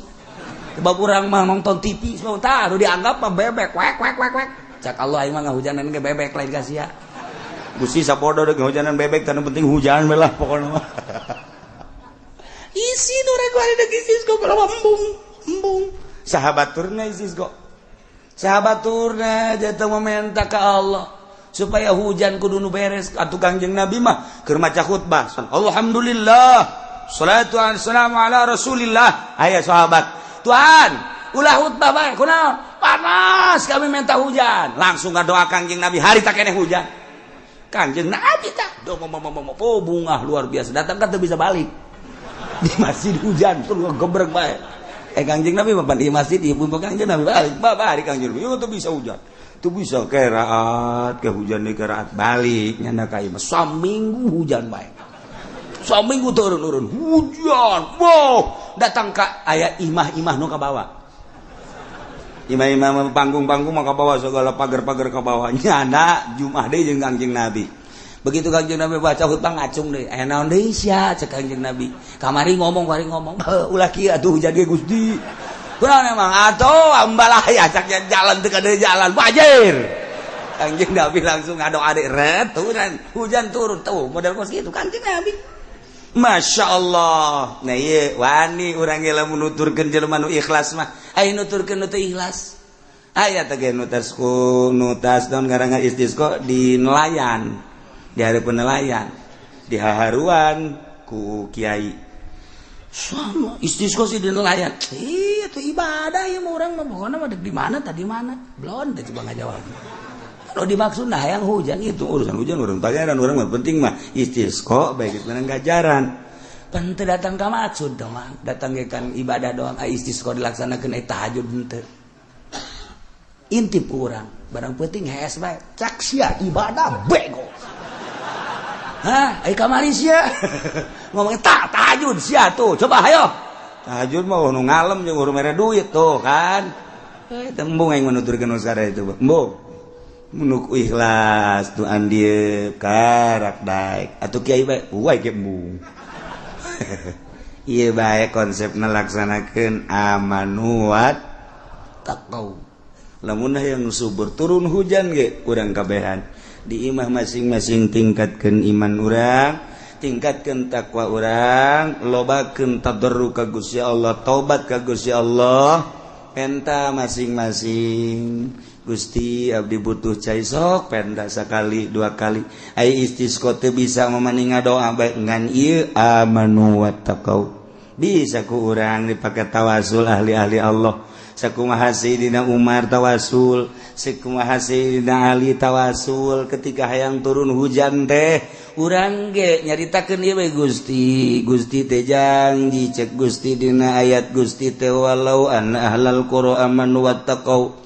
[SPEAKER 1] sebab urang mah nonton TV sebab tah dianggap mah bebek wek cak Allah aing mah ngahujanan ge bebek lain ka sia Gusti sapodo deuk hujanan bebek tanu penting hujan we lah pokona mah.
[SPEAKER 2] Isi nu rek ari deuk istisqa kalau embung.
[SPEAKER 1] Sahabaturna istisqa. Sahabaturna jatuh meminta ke Allah supaya hujan kudu nu beres atuh Kangjeng Nabi mah keur maca khutbah. Alhamdulillah. Shalatu wassalamu ala Rasulillah. Aya sahabat, Tuhan, ulah khutbah bae kunaon? Panas kami minta hujan. Langsung ngadoa Kangjeng Nabi hari tak keneh hujan. Kangjeng Nabi tak bunga luar biasa. Datang kan teu bisa balik. Di masjid hujan terus gebrek bae. Kangjeng Nabi mah di masjid ieu Kangjeng Nabi balik. Bari Kangjeng Nabi teu bisa hujan. Teu bisa keraat ke hujan di keraat balik nyana ka ieu mah saminggu hujan bae. Saminggu turun hujan. Wow, datang ka aya imah-imah nu ka bawah. Imam-imam panggung-panggung maka bawa segala pagar-pagar ke bawah nyana Jumat deui jeung Kangjeng Nabi. Begitu Kangjeng Nabi baca khutbah ngacung deui. Aya naon deui sia cek Kangjeng Nabi. Kamari ngomong. Ulah kieu atuh hujan ge Gusti. Kunaon emang atuh ambalah aya cak jalan teu kada jalan bajir. Kangjeng Nabi langsung ngadoa deui ret turun hujan turun tuh model kos kitu Kangjeng Nabi. Masya Allah. Nah iya wani urang ge lamun nuturkeun jelema nu ikhlas mah aya nuturkeun nu teu ikhlas. Aya teh ge nutas naon ngaranna istisqa di nelayan. Di hareupeun nelayan. Di haharuan ku kiai. Sama istisqa sih di nelayan. Itu ibadah ya urang mah pokona mah di mana tadi mana. Belum teh coba ngajawab. Kalau dimaksud nah yang hujan itu urusan hujan urang pangeran urang mah penting mah istisqa baik itu ganjaran. Pente datang ka maksud dong mah datang ke kan ibadah doang istisqa dilaksanakeun tahajud henteu. Intip urang barang penting hees bae cak sia ibadah bego. Hah, ai kamari sia. Ngomong tahajud sia tuh coba hayo. Tahajud mah nu ngalem jeung urang mere duit tuh kan. Tembung aing menuturkeun usara itu, Mbok. Menuk ikhlas tu andieu karak daek atuh kiai bae uai ge embung. Ieu bae konsepna laksanakeun amanu wat taqau. Lamun yang subur turun hujan ge urang kabehan di imah masing-masing tingkatkeun iman urang, tingkatkeun takwa urang, lobakeun tadarruk ka Gusti Allah, taubat ka Gusti Allah, enta masing-masing Gusti abdi butuh cai sok penda sakali dua kali ai istisqa teu bisa mamani ngadoa bae ngan ieu amanu wattaqau bisa ku urang dipake tawasul ahli-ahli Allah sakumaha Sayyidina Umar tawasul sakumaha Sayyidina Ali tawasul ketika hayang turun hujan teh urang ge nyaritakeun ieu bae Gusti teh janji cek Gusti dina ayat Gusti teh walau anna ahlal qura amanu wattaqau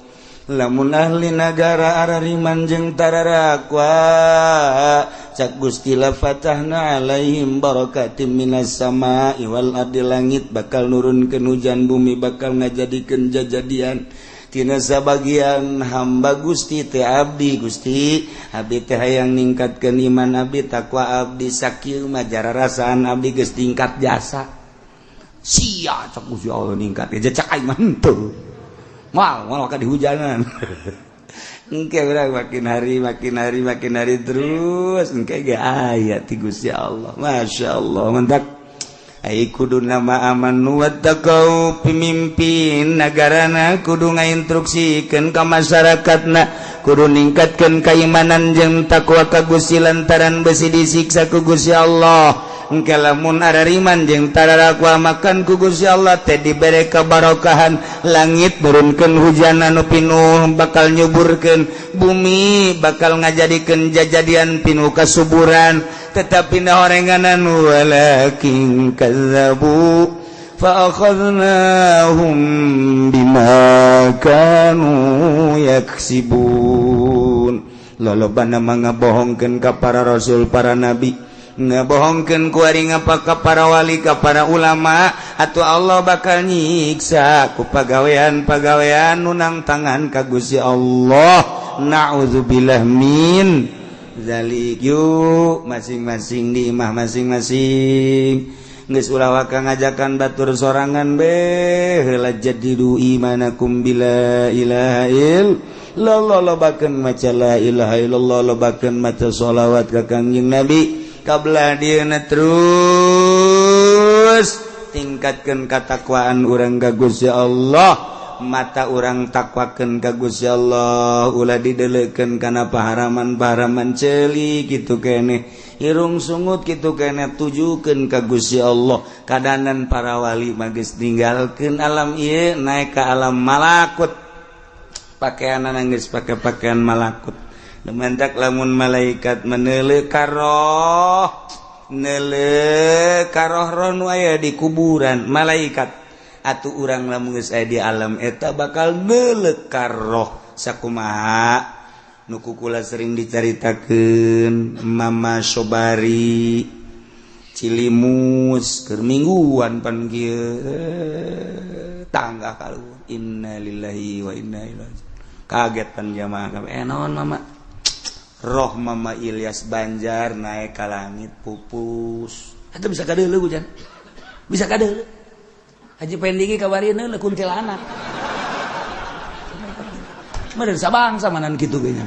[SPEAKER 1] lamun ahli nagara arariman jeung tararakwa cak Gusti la fatahna alaihim barakatim minas sama'i wal ardi langit bakal nurunkeun hujan bumi bakal ngajadikeun jajadian tina sabagian hamba Gusti teh abdi Gusti abdi teh hayang ningkatkeun iman abdi takwa abdi sakieu mah jararasaan abdi geus tingkat jasa sia cak Gusti Allah ningkat ge cak aing mah henteu mal ka dihujanan. Engke urang makin hari terus engke ge aya ti Gusti Allah. Masyaallah mantap. Ai kudu nama amanu wattaqau pimimpin nagarana kudu ngainstruksikeun ka masyarakatna kudu ningkatkeun keimanan jeung takwa ka Gusti lantaran besi disiksa ku Gusti Allah. Engke lamun arariman jeung tararakwa makan ku Gusti Allah teh dibere kabarokahan langit nurunkeun hujan anu pinuh bakal nyuburkeun bumi bakal ngajadikeun jajadian pinuh kasuburan tetapi na horenganan walakin kadzabu fa akhadnahum bima kanu yaksibun lolobana mangabohongkeun ka para rasul para nabi ngabohongkeun ku ari ngapa ka para wali ka para ulama atuh Allah bakal nyiksa ku pagawean-pagawean nunang tangan ka Gusti Allah naudzubillah min zalik yuk masing-masing di imah masing-masing geus ulah waka ngajakan batur sorangan be heula jadidu imanakum bila ilaha lobakeun maca la ilaha illallah, lobakeun maca sholawat ka Kangjeng Nabi. Kablah dieuna terus tingkatkeun katakwaan urang ka Gusti Allah, mata urang takwakeun ka Gusti Allah, ulah didelekeun kana paharaman-paharaman ceuli kitu keneh, irung sungut kitu keneh tujukeun ka Gusti Allah. Kadanan para wali mah geus ninggalkeun alam ieu naek ka alam malakut, pakaianna geus pake pakaian malakut. Lumantak lamun malaikat meneuleuh ka roh, neuleuh ka roh nu aya di kuburan malaikat, atuh urang lamun geus aya di alam eta bakal neuleuh ka roh sakumaha nu kukula sering dicaritakeun Mama Sobari Cilimus keur mingguan pan kieu tangga kaluhur innalillahi wa inna ilaihi raji'un. Kaget pan jamaah kabeh naon mama, roh Mama Ilyas Banjar naik ka langit pupus. Eta bisa kadeuleuh hujan. Bisa kadeuleuh. Haji Pendigi kabarieun le kuntilanak. Meureun sabangsa manan kitu ge nya.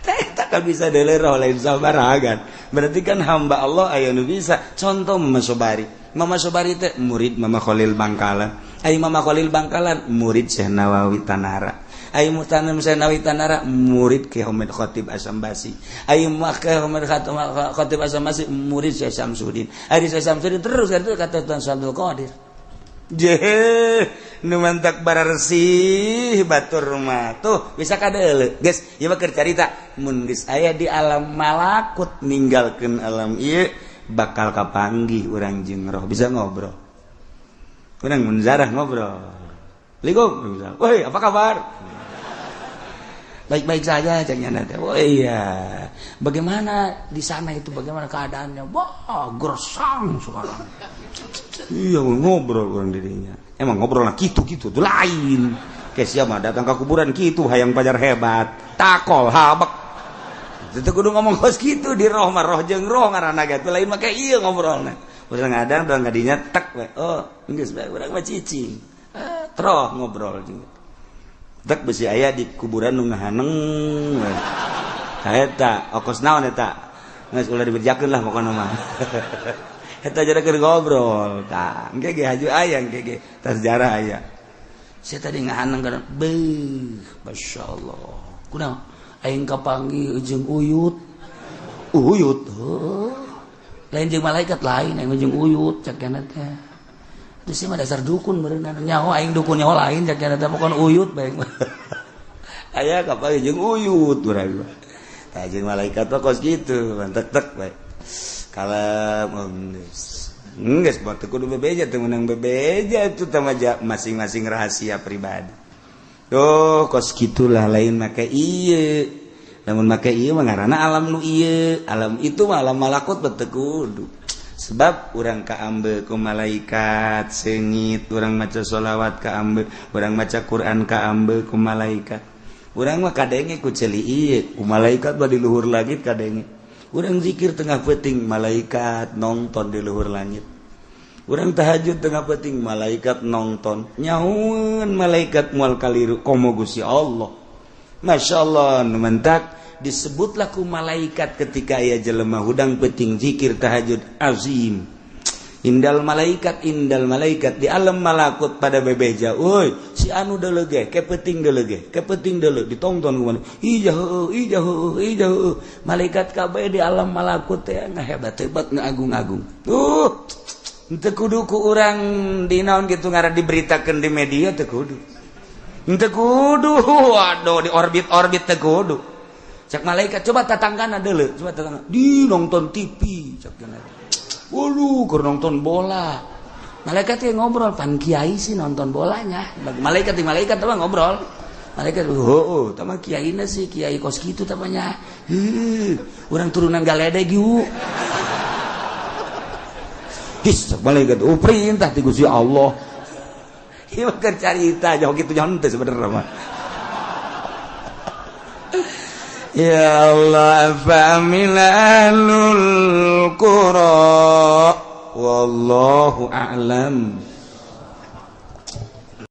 [SPEAKER 1] Teh tak bisa deuleuh roh lain sabaragan. Berarti kan hamba Allah aya nu bisa. Contoh Mama Sobari. Mama Sobari teh murid Mama Khalil Bangkalan. Ai Mama Khalil Bangkalan murid Syekh Nawawi Tanara. Ai Mutanam Nawawi Tanara murid Ki Hamid Khatib Asambasi. Ai Makah Hamid Khatib Asambasi murid Syekh Samsudin. Ai Syekh Samsudin terus kata Tuan Abdul Qadir. Jeh, nu mantak bararsi batur mah tuh bisa kadeuleuh. Geus, ieu mah keur carita mun geus aya di alam malakut ninggalkeun alam ieu bakal kapanggih urang jeung roh bisa ngobrol. Urang mun zarah ngobrol. Assalamualaikum. Woi, apa kabar? Baik-baik saja caknya nanti. Oh iya. Bagaimana di sana itu? Bagaimana keadaannya? Wah, gersang sekarang. Iya, ngobrol orang dirinya. Emang ngobrol lah gitu-gitu tuh lain. Kayak siapa datang ke kuburan gitu, hayang pajar hebat, takol habak. Itu kudu ngomong kos gitu di roh mah roh jeung roh ngaranna gitu lain mah kayak iya ngobrolna. Urang ngadang urang ngadinya tek we. Oh, geus bae urang mah cicing. Troh ngobrol juga. Tak besi aya di kuburan nu ngahaneng. Eta okos naon eta? Geus ulah diberjakeun lah pokona mah. Eta jara keur ngobrol. Tah, engke ge haju aya engke ge tas sejarah aya. Saya tadi ngahaneng kana beuh, masyaallah. Kunaon? Aing kapanggih jeung Uyut. Uyut. Heuh. Lain jeung malaikat lain, aing jeung Uyut cakna teh. Terus mah dasar dukun berenang nyawa aing dukun nyawa lain jaknya teh pokon Uyut bae. Aya kapanggih jeung Uyut urang. Tah jeung malaikat mah kos kitu, mantek-tek bae. Kalem geus bae teu kudu bebeja teu meunang bebeja itu teh masing-masing rahasia pribadi. Tuh kos kitulah lain make ieu. Lamun make ieu mah ngaranna alam nu ieu, alam itu mah alam malakut teu kudu. Sebab urang kaambe ku malaikat seungit, urang maca sholawat kaambe, urang maca Quran kaambe ku malaikat. Urang mah kadenge ku ceuli ieu, ku malaikat mah di luhur langit kadenge. Urang zikir tengah peuting, malaikat nongton di luhur langit. Urang tahajud tengah peuting, malaikat nongton. Nyaun malaikat moal kaliru komo Gusti Allah. Masyaallah nu mentak disebutlah ku malaikat ketika aya jelema hudang peuting zikir tahajud azim. Indal malaikat di alam malakut pada bebeja. Oi, si anu deuleu ge, ke peuting deuleu ditongton ku mana. Ijah. Malaikat kabeh di alam malakut teh ngahebat-hebat ngagung-agung. Henteu kudu ku urang dinaon kitu ngaran diberitakeun di media teu kudu. Henteu kudu, waduh di orbit teu kudu. Cak malaikat coba tatanggana deuleu, coba tatangga. Di nonton TV cak kana. Waduh, keur nonton bola. Malaikat ge ngobrol, pan kiai sih nonton bolanya. Malaikat mah ngobrol. Malaikat, heuh, tah mah kiaina sih kiai kos kitu tah nya. Urang turunan galedeg yuk. His, cak malaikat, perintah ti Gusti Allah. Ieu keur carita jauh kitu jangan teh sebenarnya mah. Ya Allah fa'amilalul qura wallahu a'lam.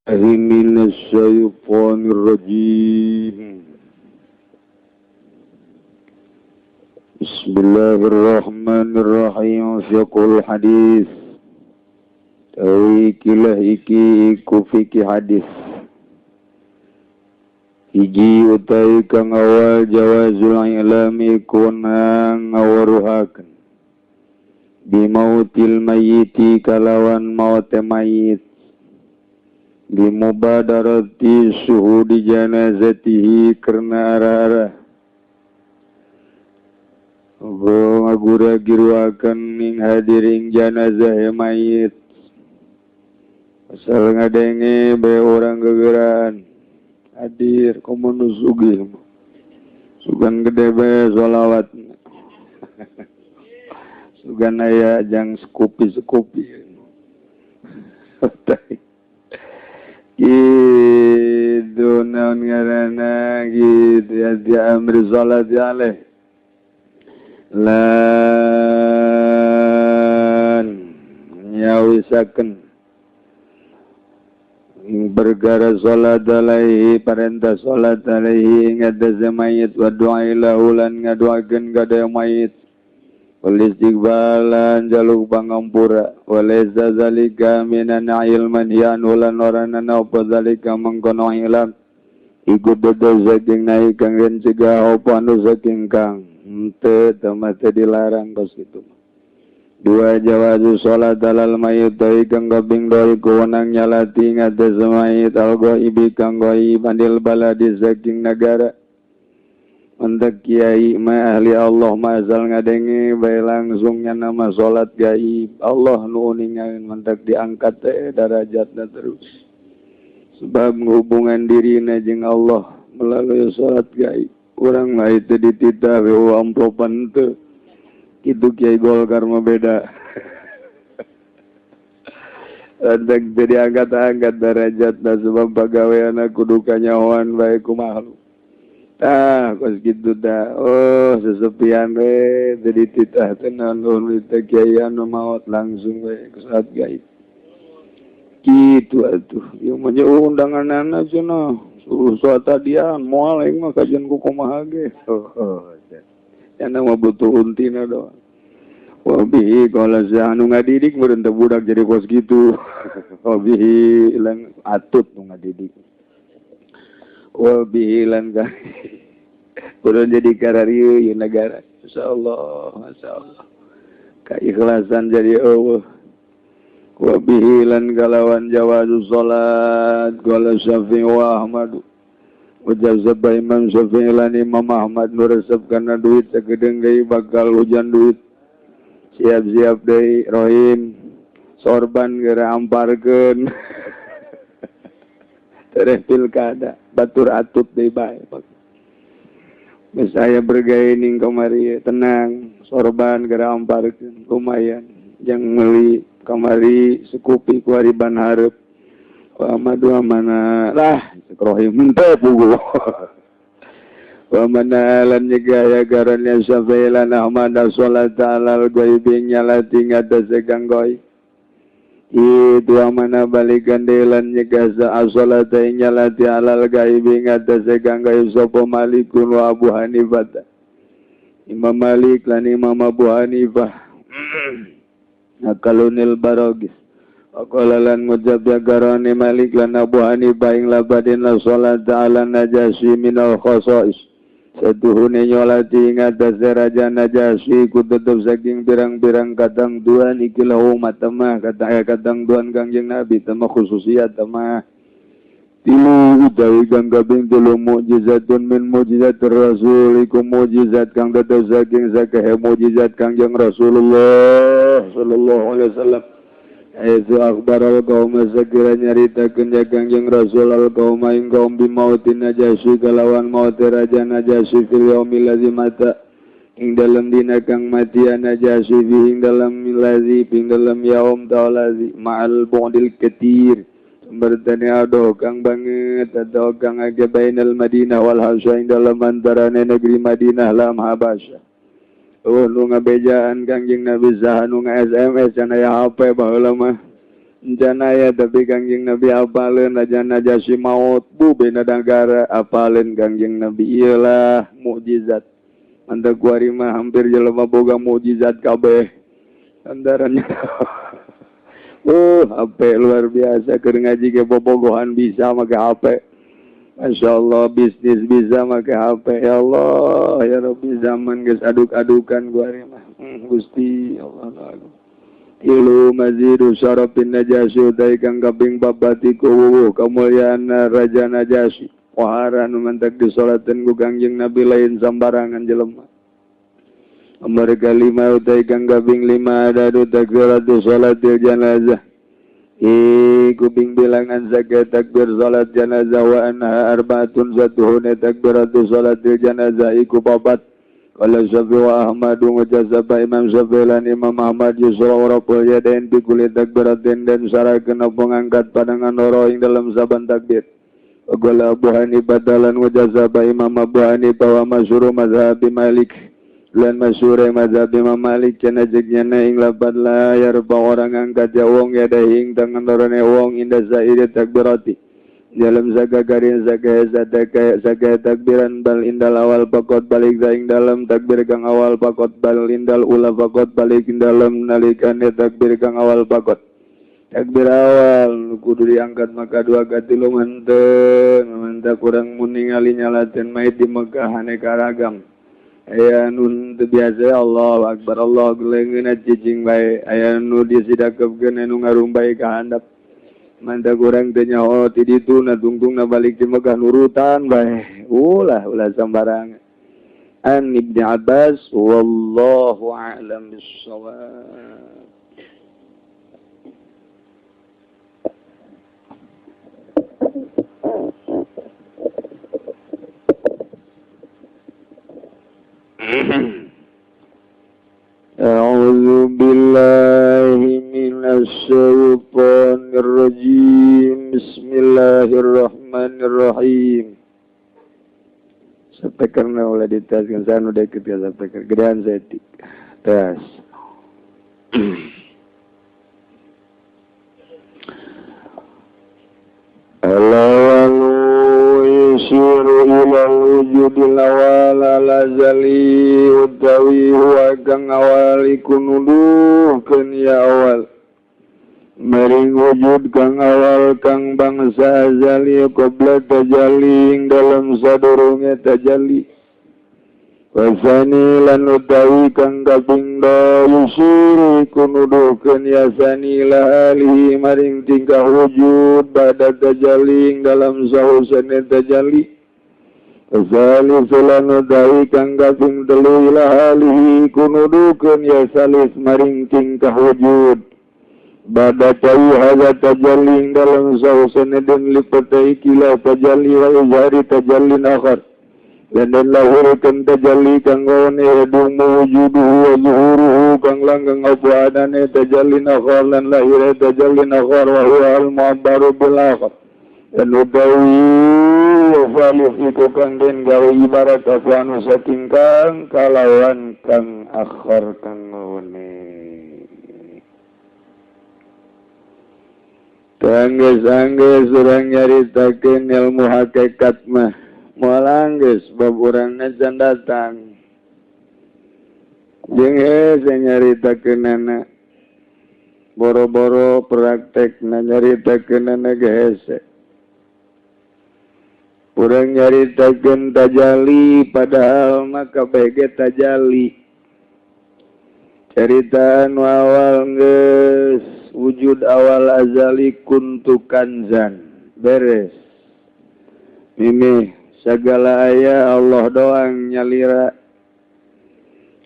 [SPEAKER 3] Minasyaitonirrajim. Bismillahirrahmanirrahim. Fiqhul hadis. Tawi kilah iki iku fikih hadis. Hiji utai kang awal jawazul ilami kunang ngawaruhaken. Bimautil mayyiti kalawan maute mayit. Bimubadarati syuhudi janazatihi karena arah-arah ngagura giruakan ning hadiring janazah mayit asal ngadenge bae orang gegeran hadir komun sugih sugan gede bae sholawat sugan aya jang sekupi gitu naon ngaranna gitu ya di amri salat alaih lan nyawisaken bergara salat alaihi perintah salat alaihi ngadasa mayit wa doa ilahu lan ngadoakeun kada mayit wal istighbalan jaluk pangampura walaysa zalika minan ilman yan ulan orana apa zalika mengkono ilam ikut dodo saking naik kang yen cegah apa anu saking kang ente temate dilarang kos itu dua jawazu sholat alal mayit dari kang gabing dari kewenang nyalati ngadas mayit al-ghaibi kang ghaib andil baladi saking negara untuk kiai ma ahli Allah mazal ngadenge bae langsungnya nama salat gaib Allah nu ningain mentak diangkat derajatna terus sebab hubungan dirina jeung Allah melalui salat gaib urang mah itu dititah we amplopan teu kitu kiai Golkar mah beda hendak jadi angkat-angkat derajatna sebab pagaweana kudu kanyahoan bae ku makhluk. Kos gitu dah. Oh, sesepian we jadi titah tenan ulun kiai anu maot langsung we ke saat gaib. Kitu atuh. Ieu mah undanganana cenah. Suruh suata dia moal aing mah kajian ku kumaha ge. Cenah mah butuh untina doang. Wa bihi qala anu ngadidik meureun teh budak jadi kos gitu. Wa bihi lan atut nu ngadidik. Wa bihilan kan kudu jadi kararieu ieu negara insyaallah masyaallah keikhlasan jadi Allah wa bihilan kalawan jawazu salat qala Syafi'i wa Ahmad ujar sabda Imam Syafi'i lan Imam Ahmad nu resep kana duit sagedeung deui bakal hujan duit siap-siap deui rohim sorban geura amparkeun tereh pilkada batur atut deui bae saya bergaya ning kamari tenang sorban geura amparkeun lumayan jang meuli kamari sekupi ku hariban hareup wa madu mana lah rohim teh puguh wa mana lan nyegaya garannya Syafi'ilan Ahmad sholat alal ghaibi nyalati ngadase kang ghaib itu amana balikan delan nyegasa as-salata nyalati alal ghaibi ngadase kang ghaib sapa Malikun wa Abu Hanifah Imam Malik lan Imam Abu Hanifah akalunil barogis Waqala lan ngucap jagarani Malik lan Abu Hanifah ing labadin la sholat ala najasi minal khosais setuhune nyolati ngatasi raja Najasyi ku tetep saking pirang-pirang kadang duan ikilah umat temah kadang duan kangjeng Nabi temah khususiyat temah tilu utawi kang kaping 3 mukjizatun min mukjizatir rasul iku mukjizat kang tetep saking sakehe mukjizat kangjeng Rasulullah sallallahu alaihi wasallam Aizu akbar al-qawm sekira nyaritakeun ya Kangjeng Rasul al-qawm ing kaum bimautin Najasyi kalawan maut raja Najasyi fil yaumil ladzi mata ing dalem dina kang mati Najasyi ing dalem lazi ing dalem yaum taulazi ma'al bu'dil katir bertani adoh kang banget adoh kang age bainal Madinah wal Habsyah ing dalem antarane negeri Madinah lam Habasyah. Oh, nu ngabejaan Kangjeng Nabi saha nu nga SMS can aya HP baheula mah. Janaya tapi Kangjeng Nabi apaleun aja Najasyi maut bu bena negara apaleun Kangjeng Nabi iyalah mukjizat anda kuari mah hampir jelema boga mukjizat kabeh andarannya HP luar biasa keur ngaji ge bobogohan bisa make HP Masya Allah bisnis bisa make HP ya Allah ya Rabbi zaman geus aduk-adukan kuari mah Gusti Allah Ilu mazidu syarafin Najasyi utai kang kaping babatiku wuwuh kamulyaan Raja Najasyi wahara nu mantak disolaten ku Kangjeng Nabi lain sambarangan jelema Nomor kalima utai kang kaping 5 adadu takbiratus sholatil janazah kuping bilangan sakit takbir salat janazah wa anha arbaatun satuhune takbiratus sholatil janazah iku papat Qala Syafi'i wa Ahmadu mujazaba Imam Syafi'i lan Imam Ahmad yusra wa rabbul yadain bi kulli takbiratin dan syarakeun pangangkat pandangan loro ing dalam saban takbir. Qala Abu Hanifah dalan mujazaba Imam Abu Hanifah wa masyhur mazhab Malik lan masyhur mazhab Imam Malik cenah jegna ing lapat la yarba orang angkat ya wong yadahi ing tangan lorone wong inda zairi takbirati. Dalam zakakarin zakaya takbiran bal indal awal pakot balik daing dalam takbir kang awal pakot bal indal ula pakot balik dalam nalikane takbir kang awal pakot takbir awal kudu diangkat maka dua kali lumanten mantap kurang muningali nyalaten maid di Mekah aneka ragam aya nun teu biasa Allahu akbar Allah gelengeuna cicing bae aya nu disidakepkeun anu ngarumbai ka handap mantap kurang tanya oh tidi tu na tungtung na balik di Mekah nurutan bae ulah sambarang an Ibnu Abbas wallahu a'lam bissawab A'udzu billahi minasy syaithanir rajim. Bismillahirrahmanirrahim. Sampai karena oleh ditaskan saya udah ikut ya sampai gedean setik. Tas. Yusiru ilal wujudil awal ala zali utawi huwa kang awal iku nuduhkeun ya awal mering wujud kang awal kang bangsa azali qabla tajalli ing dalam sadurunge tajalli wasani lan utawi kang kaping yusiru iku nuduhkeun ya sani lahalihi maring tingkah wujud pada tajalli ing dalam sahusane tajalli wasali lan utawi kang kaping telu lahalihi iku nuduhkeun ya salis maring tingkah wujud pada tawi hadza tajalli ing dalam sahusane dan lipatai kila tajalli wa izhari tajalli akhar dan lahirkan tajalli kang ngone hedung wujuduhu wa zuhuruhu kang langgang apa adane tajalli akhar lan lahir tajalli akhar wa huwa al-mu'abbaru bil akhar dan utawi walif itu kang den gawe ibarat afanu saking kang kalawan kang akhar kang ngone tangges-angges urang nyaritakeun ilmu hakikat mah moalang geus bab urang najan datang jeung hese nyaritakeunana boro-boro praktek nyaritakeunana ge hese urang nyaritakeun tajalli padahal mah kabeh ge tajalli caritaan awal geus wujud awal azali kuntu kanzan beres mimih segala aya Allah doang nyalira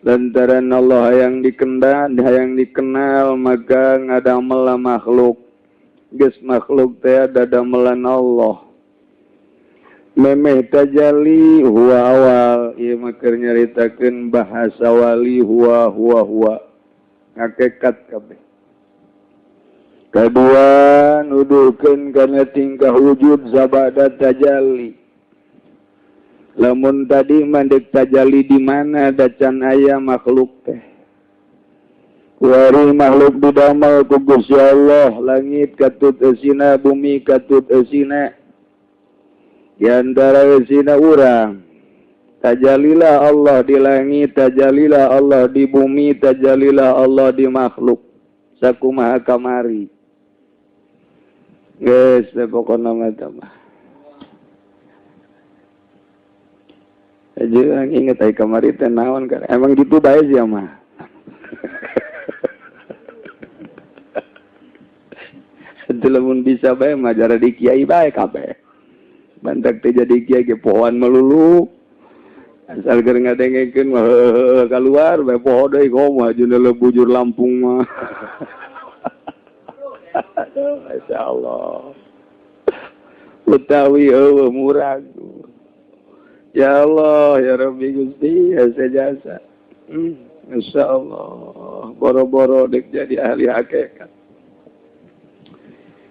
[SPEAKER 3] lantaran Allah yang dikenal maka ngadamelah makhluk geus makhluk teh dadamelan Allah memeh tajalli huwa awal ieu mah keur nyaritakeun bahasa wali huwa hakikat kabeh kedua nuduhkeun kana tingkah wujud sabada tajalli lamun tadi mandek tajalli di mana ada can aya makhluk teh Wari makhluk didamel ku Gusti Allah, langit katut eusina, bumi katut eusina. Di antara eusina urang. Tajalilah Allah di langit, tajalilah Allah di bumi, tajalilah Allah di makhluk. Sakumaha kamari. Geus pokona mah tah mah. Aja inget ai kamari teh naon kan. Emang gitu bae sih mah. Itu lamun bisa bae mah jara di kiai bae kabeh. Bantak teh jadi kiai ge pohon melulu. Asal keur ngadengekeun mah keluar bae poho deui komo ajeuna bujur Lampung mah. Masyaallah. Utawi eueuh murah. Ya Allah, ya Rabbi Gusti, asa jasa. Masyaallah, boro-boro dek jadi ahli hakikat.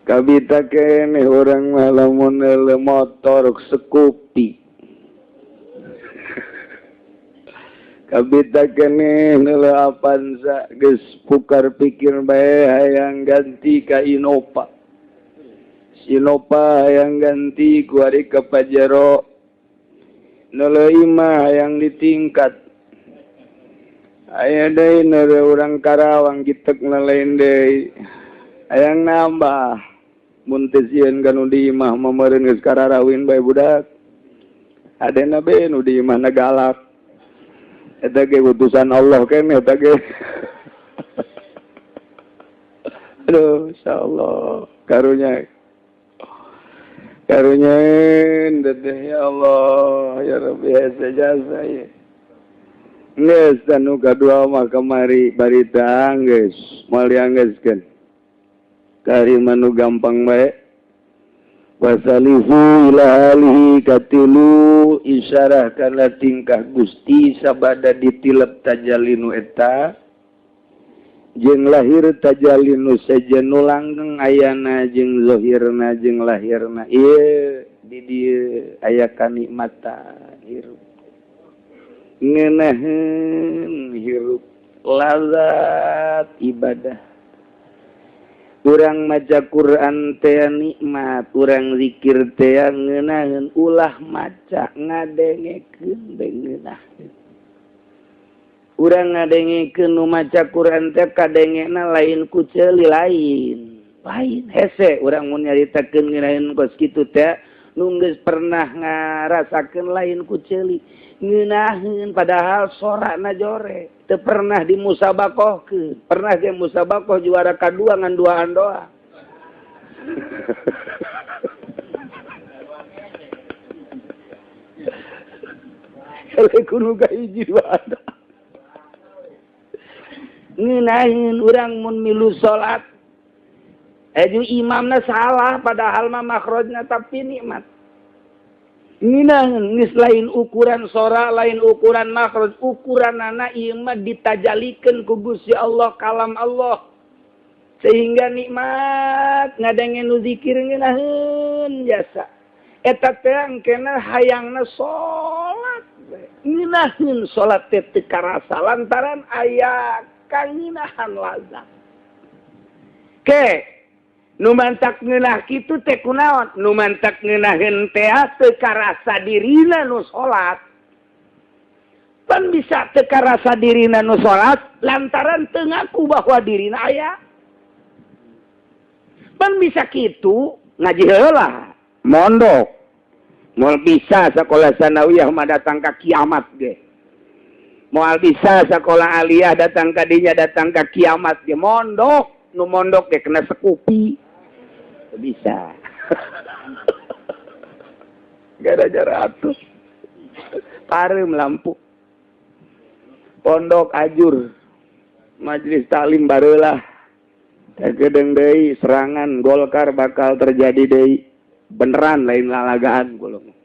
[SPEAKER 3] Kabita kene orang mah lamun motor sekupi. Kabita kene neula Avanza geus pukar pikir bae hayang ganti ka Innova. Innova hayang ganti ku ari ka Pajero. Neula imah hayang ditingkat. Aya deui neula urang Karawang gitek lain deui. Hayang nambah. Mun teu sieun kanu di imah mah meureun geus kararawin bae budak. Adena be nu di imah na galak. Eta ge utusan Allah keneh eta ge. Aduh, insyaallah karunya. Karunyain dedeh ya Allah, ya Rabbi jasa ya. Geus anu kadua mah kamari barita geus moal dianggeuskeun. Kari manu gampang bae. Wasalihu ila alihi katilu isyarah kana tingkah Gusti sabada ditilep tajalinu eta jeung lahir tajalinu sajenu langgeng ayana jeung zahirna jeung lahirna ieu di dieu aya kanikmatan hirup ngeunaheun hirup lazat ibadah. Urang maca Quran teh nikmat, urang zikir teh ngeunaheun ulah maca ngadengekeun beungeunahkeun. Urang ngadengekeun nu maca Quran teh kadengena lain ku ceuli lain hese urang mun nyaritakeun ngeunaheun kos kitu teh nu geus pernah ngarasakeun lain ku ceuli ngeunaheun padahal sorana jore. Teu pernah dimusabaqahkeun. Pernah ge musabaqah juara kadua ngan duaan doa. Ele kudu ka hiji duaan doa. Ngeunaheun urang mun milu salat. Aju imamna salah padahal mah makhrajna tapi nikmat. Ngeunaheun geus lain ukuran sora, lain ukuran makhraj, ukuranana ieu mah ditajallikeun ku Gusti Allah kalam Allah. Sehingga nikmat ngadengen nu zikir ngeunaheun jasa. Eta teh engkena hayangna salat. Ngeunaheun salat teh teu karasa lantaran aya kangeunahan lazat. Ke nu mantak ngeunah kitu teh kunaon? Nu mantak ngeunaheun teh teu karasa dirina nu salat. Pan bisa teu karasa dirina nu salat lantaran teu ngaku bahwa dirina aya. Pan bisa kitu ngaji heula, mondok. Moal bisa sakola sanawiyah mah datang ka kiamat ge. Moal bisa sakola aliyah datang ka dinya datang ka kiamat ge mondok. Nu mondok ge kena sekupi. Bisa. Gara-gara atuh. Pareum lampu. Pondok ajur. Majelis taklim bareula. Tergedeng deui serangan Golkar bakal terjadi deui. Beneran lain lalagaan golong.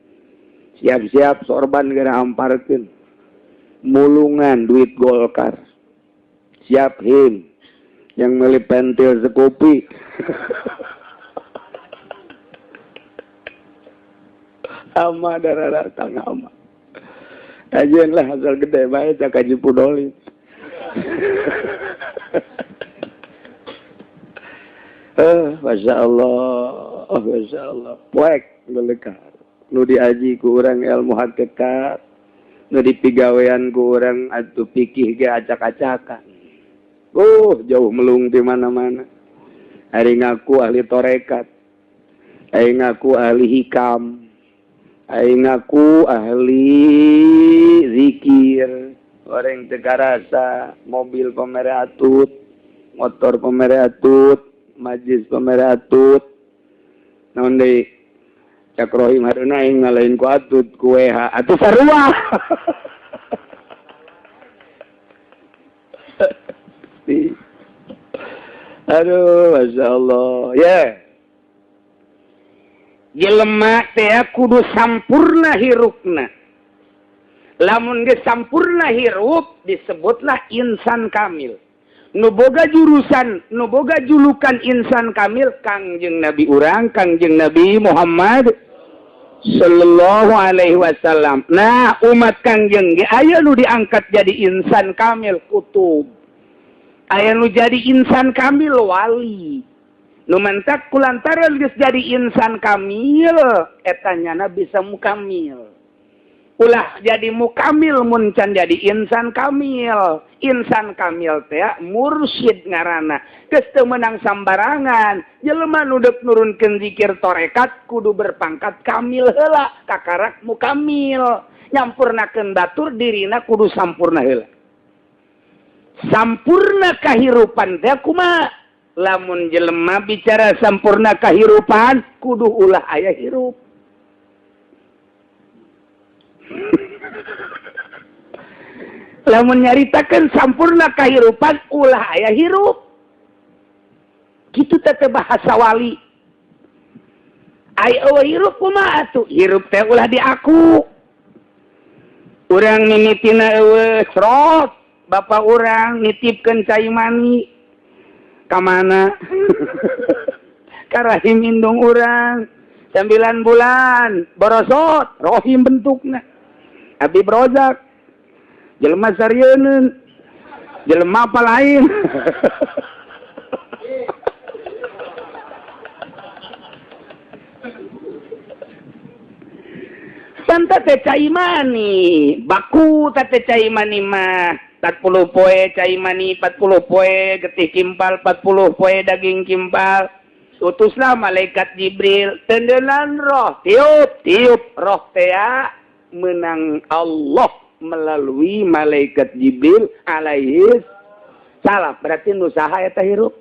[SPEAKER 3] Siap-siap sorban geura amparkeun. Mulungan duit Golkar. Siap him. Yang meuli pentil sekupi. Ama darah datang ama. Ajian lah asal gede bae tak kaji pudoli. Masya Allah poek melekar nu diaji ku urang ilmu hakikat nu dipigawean ku urang atuh pikih ge acak-acakan jauh melung di mana-mana ari ngaku ahli torekat ari ngaku ahli hikam ari ngaku ahli zikir orang teu karasa mobil pamere atut motor pamere atut majlis pamere atut naon deui cak rohim hareuna aing ngalain ku atut ku WH atuh sarua aduh masya Allah ya jelema teh kudu sampurna hirupna lamun geus sampurna hirup disebutlah insan kamil nu boga jurusan nu boga julukan insan kamil Kangjeng Nabi urang Kangjeng Nabi Muhammad sallallahu alaihi wasallam. Nah umat Kangjeng ge aya nu diangkat jadi insan kamil kutub aya nu jadi insan kamil wali nu mentak kulantaran geus jadi insan kamil eta nyana bisa mukamil ulah jadi mukamil mun can jadi insan kamil. Insan kamil teh mursyid ngaranna geus teu meunang sambarangan jelema nu deuk nurunkeun zikir torekat kudu berpangkat kamil heula kakarak mukamil nyampurnakeun batur dirina kudu sampurna heula sampurna kahirupan teh kumaha lamun jelema bicara sampurna kahirupan kudu ulah aya hirup lamun nyaritakeun sampurna kahirupan ulah aya hirup kitu teh bahasa wali aya hirup kumaha atuh hirup teh ulah diaku urang mimitina eueuh srot bapak urang nitipkeun cai mani ka mana ka rahim indung urang 9 bulan borosot rohim bentukna abi brojak jelema sarieun jelema apa lain santa teh cai mani baku teh cai mani mah 40 poe cai mani 40 poe getih kimpal 40 poe daging kimpal utuslah malaikat Jibril tendelan roh tiup roh teh menang Allah melalui malaikat Jibril alaihi salam berarti nu saha eta hirup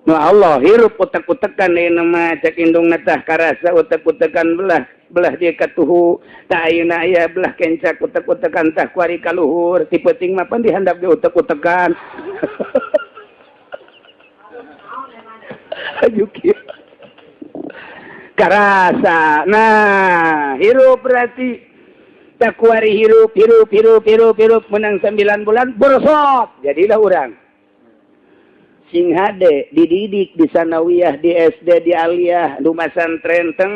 [SPEAKER 3] nu Allah hirup utek-utekan deui mah cek indungna tah karasa utek-utekan belah dia katuhu tah ayeuna aya belah kencak utek-utekan tah kuari kaluhur ti peuting mah pan dihandap ge utek-utekan ajuki karasa nah hirup berarti takwari hirup menang 9 bulan borosot jadilah urang sing hade dididik di sanawiyah di SD di aliyah di masantren teng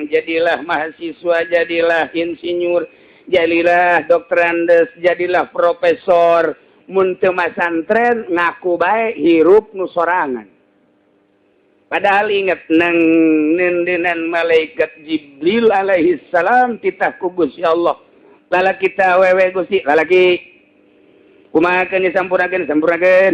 [SPEAKER 3] jadilah mahasiswa jadilah insinyur jadilah dokterandes jadilah profesor mun teu masantren ngaku bae hirup nu sorangan padahal ingat nang nendenan malaikat Jibril alaihi salam titah ku Gusti Allah lala kita wewe Gusti lalaki kumahakeun disampurnakeun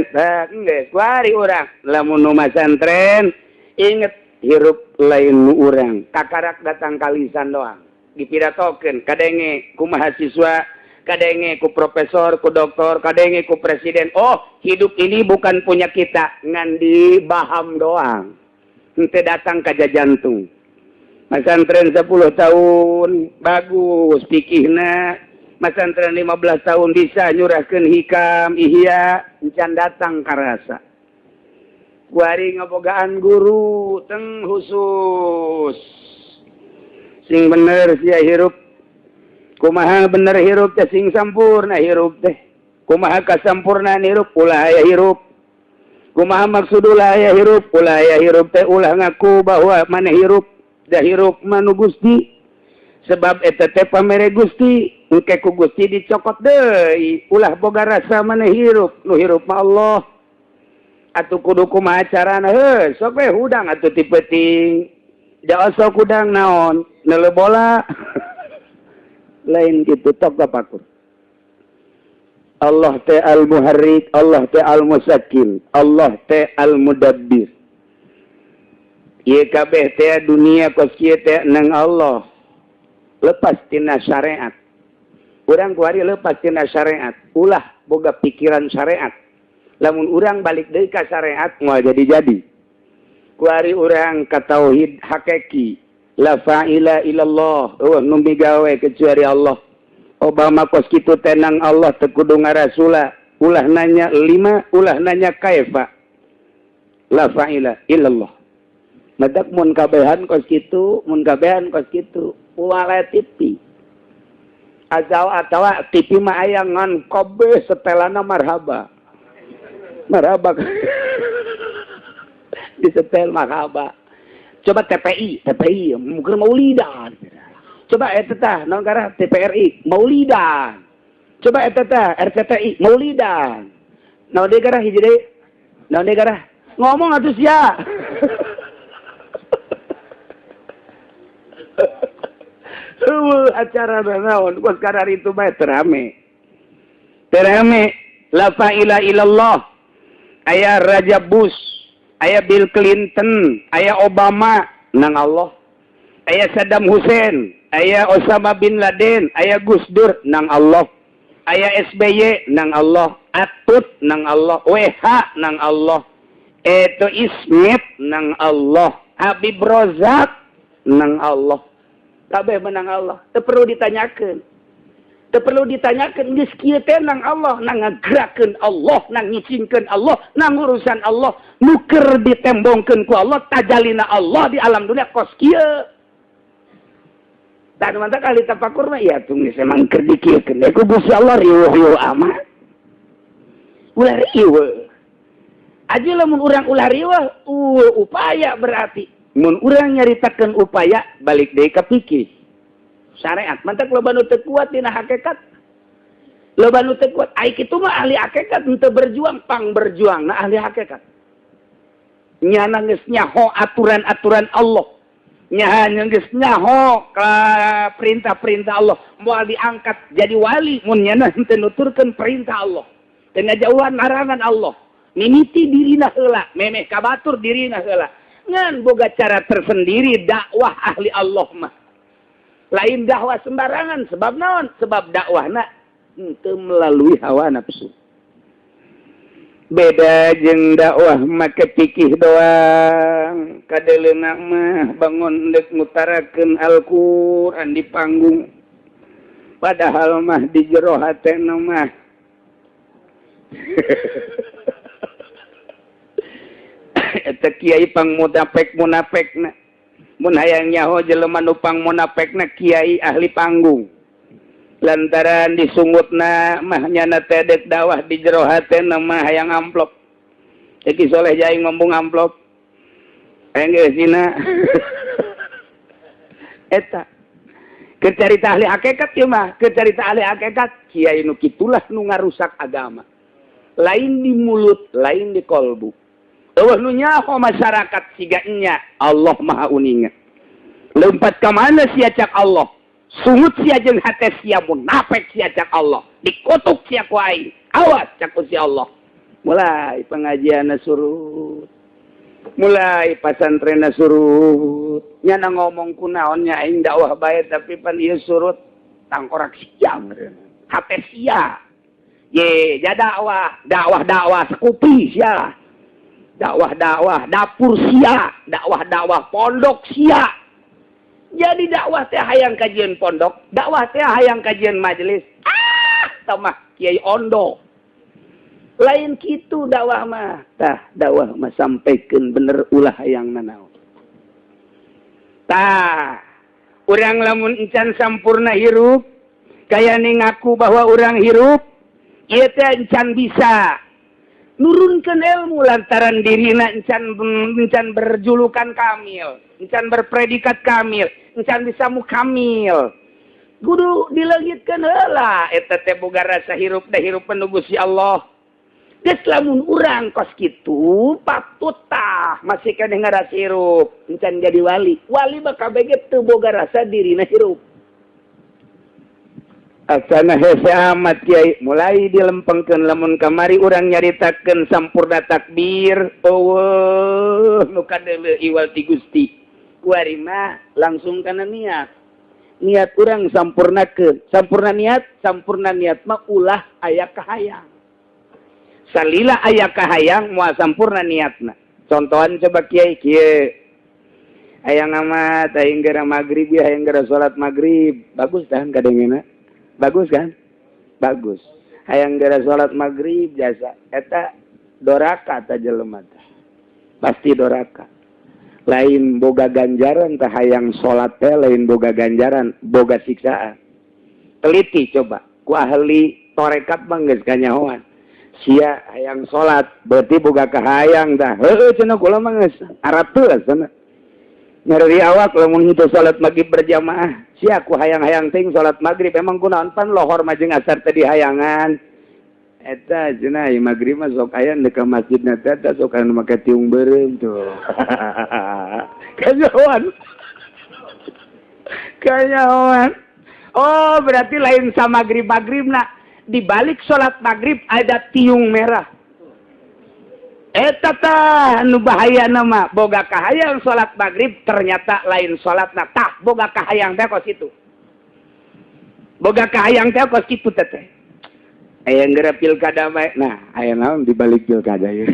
[SPEAKER 3] tah geus kuari urang lamun nu masantren inget hirup lain nu urang kakarak datang kalisan doang dipidatokeun kadenge ku mahasiswa kadenge ku profesor ku doktor kadenge ku presiden oh hidup ini bukan punya kita ngan dibaham doang ente datang ke jantung masantren 10 tahun bagus pikihna masantren 15 tahun bisa nyurahkeun hikam ihya encan datang karasa kuari ngabogaan guru teng khusus sing bener sia hirup kumaha bener hirup teh sing sampurna hirup teh kumaha kasampurnaan hirup ulah aya hirup kumaha maksud ulah aya hirup ulah aya hirup teh ulah ngaku bahwa maneh hirup da hirup manu Gusti sebab eta teh pamere Gusti engke ku Gusti dicokot deui ulah boga rasa maneh hirup nu hirup mah Allah atuh kudu kumaha carana heuh sok we hudang atuh ti peuting da sok hudang naon neuleuh bola lain kitu tok kapakur Allah teh al-muharrik Allah teh al-musakkil Allah teh al-mudabbir ieu kabeh teh dunia kos kieu teh nang Allah lepas tina syariat urang kuari lepas tina syariat ulah boga pikiran syariat lamun urang balik deui ka syariat moal jadi-jadi kuari urang ka tauhid hakiki la fa'ila illallah nu migawe kecuali Allah Obama kos kitu tenang Allah teu kudu ngarasula ulah nanya 5 ulah nanya kaifa la fa'ila illallah madak mun kabehan kos kitu wala TV atawa TV mah aya ngan kabeh setelana marhaba disetel marhaba coba TPI mungkin maulidan coba eta tah naon garah TPRI maulidan coba eta tah RCTI maulidan naon deui garah hiji deui naon deui garah ngomong atuh sia acara naon kos karar itu mah terame la fa'ila illallah aya Raja Bush aya Bill Clinton aya Obama nang Allah aya Saddam Hussein aya Osama bin Laden aya Gus Dur nang Allah aya SBY nang Allah Atut nang Allah WH nang Allah Eto Ismet nang Allah Habib Rozak nang Allah kabeh menang Allah teu perlu ditanyakeun geus kieu teh nang Allah nang ngagerakeun Allah nang ngicingkeun Allah nang urusan Allah nu keur ditembongkeun ku Allah tajalina Allah di alam dunia kos kieu dan mantap kali tapakur mah ya tunggu emang keur dikieukeun ku Gusti Allah riweuh amat ulah riweuh aja lamun urang ulah riweuh upaya berarti mun urang nyaritakeun upaya balik deui ka fikih syariat mantap loba nu teu kuat dina hakikat loba nu teu kuat ai kitu mah ahli hakikat henteu berjuang pang berjuang na ahli hakikat nyana geus nyaho aturan-aturan Allah nyana geus nyaho ka perintah-perintah Allah moal diangkat jadi wali mun nyana henteu nuturkeun perintah Allah teu ngajauhan larangan Allah mimiti dirina heula memeh kabatur dirina heula ngan boga cara tersendiri dakwah ahli Allah mah lain dakwah sembarangan sebab naon sebab dakwahna henteu melalui hawa nafsu beda jeung dakwah make fikih doang kadeleuna mah bangun deuk ngutarakeun Al-Qur'an di panggung padahal mah di jero hatena mah eta kiai pang munafekna mun hayang nyaho jelema nu pang munafekna kiai ahli panggung lantaran disungutna mah nyana teh dakwah di jero hatena mah hayang amplop Eki Soleh Jai ngomong amplop engge sina eta keur carita ahli hakikat ieu mah keur carita ahli hakikat kiai nu kitulah nu ngarusak agama lain di mulut lain di kolbu eueuh nu nyaho masyarakat siga nya Allah Maha Uninga lompat ka mana sia cak Allah sungut sia jeung hate sia munafik sia cak Allah dikutuk sia ku aing awas cak ku si Allah mulai pengajianna surut mulai pasantrenna surut nyana ngomong kunaon nya aing dakwah bae tapi pan ieu surut tangkorak sia hate sia ye ja dakwah sekupi sia dakwah dapur sia dakwah pondok sia jadi dakwah teh hayang kajian pondok dakwah teh hayang kajian majelis tamah kiai ondo lain kitu dakwah mah tah dakwah mah sampaikeun bener ulah hayang nanaon tah urang lamun encan sampurna hirup kaya ngaku bahwa urang hirup ieu teh encan bisa nurunkan ilmu lantaran dirina encan berjulukan kamil, encan berpredikat kamil, encan bisa mukamil. Kudu dileungitkeun heula eta teh boga rasa hirup da hirup menuju si Allah. Geus lamun urang kos kitu patutah masih keneh ngaras hirup encan jadi wali. Wali mah kabeh teu boga rasa dirina hirup. Asana hese amat kiai mulai dilempengkeun lamun kamari urang nyaritakeun sampurna takbir. Oh, nu kadeuleu iwal ti Gusti. Kuari mah langsung kana niat. Niat urang sampurnakeun. Sampurna niat mah ulah aya kahayang. Salila aya kahayang moal sampurna niatna. Contohan coba kiai kieu. Hayang amat hayang gara magrib ya hayang gara salat magrib. Bagus kan kadengena? Bagus kan? Bagus. Hayang gara salat magrib jasa eta doraka ta jelema teh. Pasti doraka. Lain boga ganjaran tah hayang salat teh lain boga ganjaran, boga siksaan. Teliti coba. Ku ahli torekat mah geus kanyahoan. Sia hayang salat berarti boga kahayang dah. Heueuh cenah kula mah geus arateus cenah. Nyari awak lamun hidup salat maghrib berjamaah. Sia ku hayang-hayang ting salat maghrib emang kunaon pan lohor mah jeung asar teh dihayangan. Eta cenah ieu maghrib mah sok aya deuk ka masjidna teh sok anu make tiung beureum tuh. Kanyahoan. Oh, berarti lain sama maghrib-maghribna. Di balik sholat maghrib ada tiung merah. Eta tah nu bahaya nama boga kahayang sholat maghrib ternyata lain sholat tah boga kahayang teh kos itu. Boga kahayang teh kos kitu teh. Aya geura pilkada bae. Nah, aya naon di balik pilkada ieu?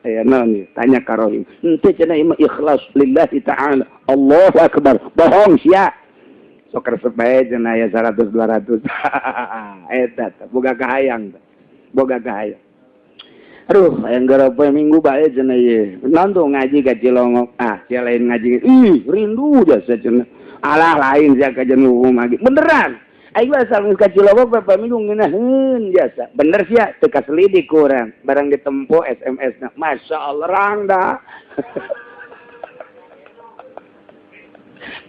[SPEAKER 3] Aya naon tanya ka rohim. Henteu cenah ieu ikhlas lillahi ta'ala. Allahu akbar. Bohong sia. Sok resep bae cenah aya 100 200. Eta boga kahayang. Boga kahayang. Aduh, hayang gara poe Minggu bae cenah ieu. Naon tuh ngaji ka Cilongok. Ah, sia lain ngaji. Rindu jasa cenah. Alah lain sia ka jenuh magi. Beneran. Aing asal geus ka Cilongok poe Minggu ngeunaheun jasa. Bener sia teu kaselidik urang. Barang ditempo SMS-na. Masyaallah rang dah.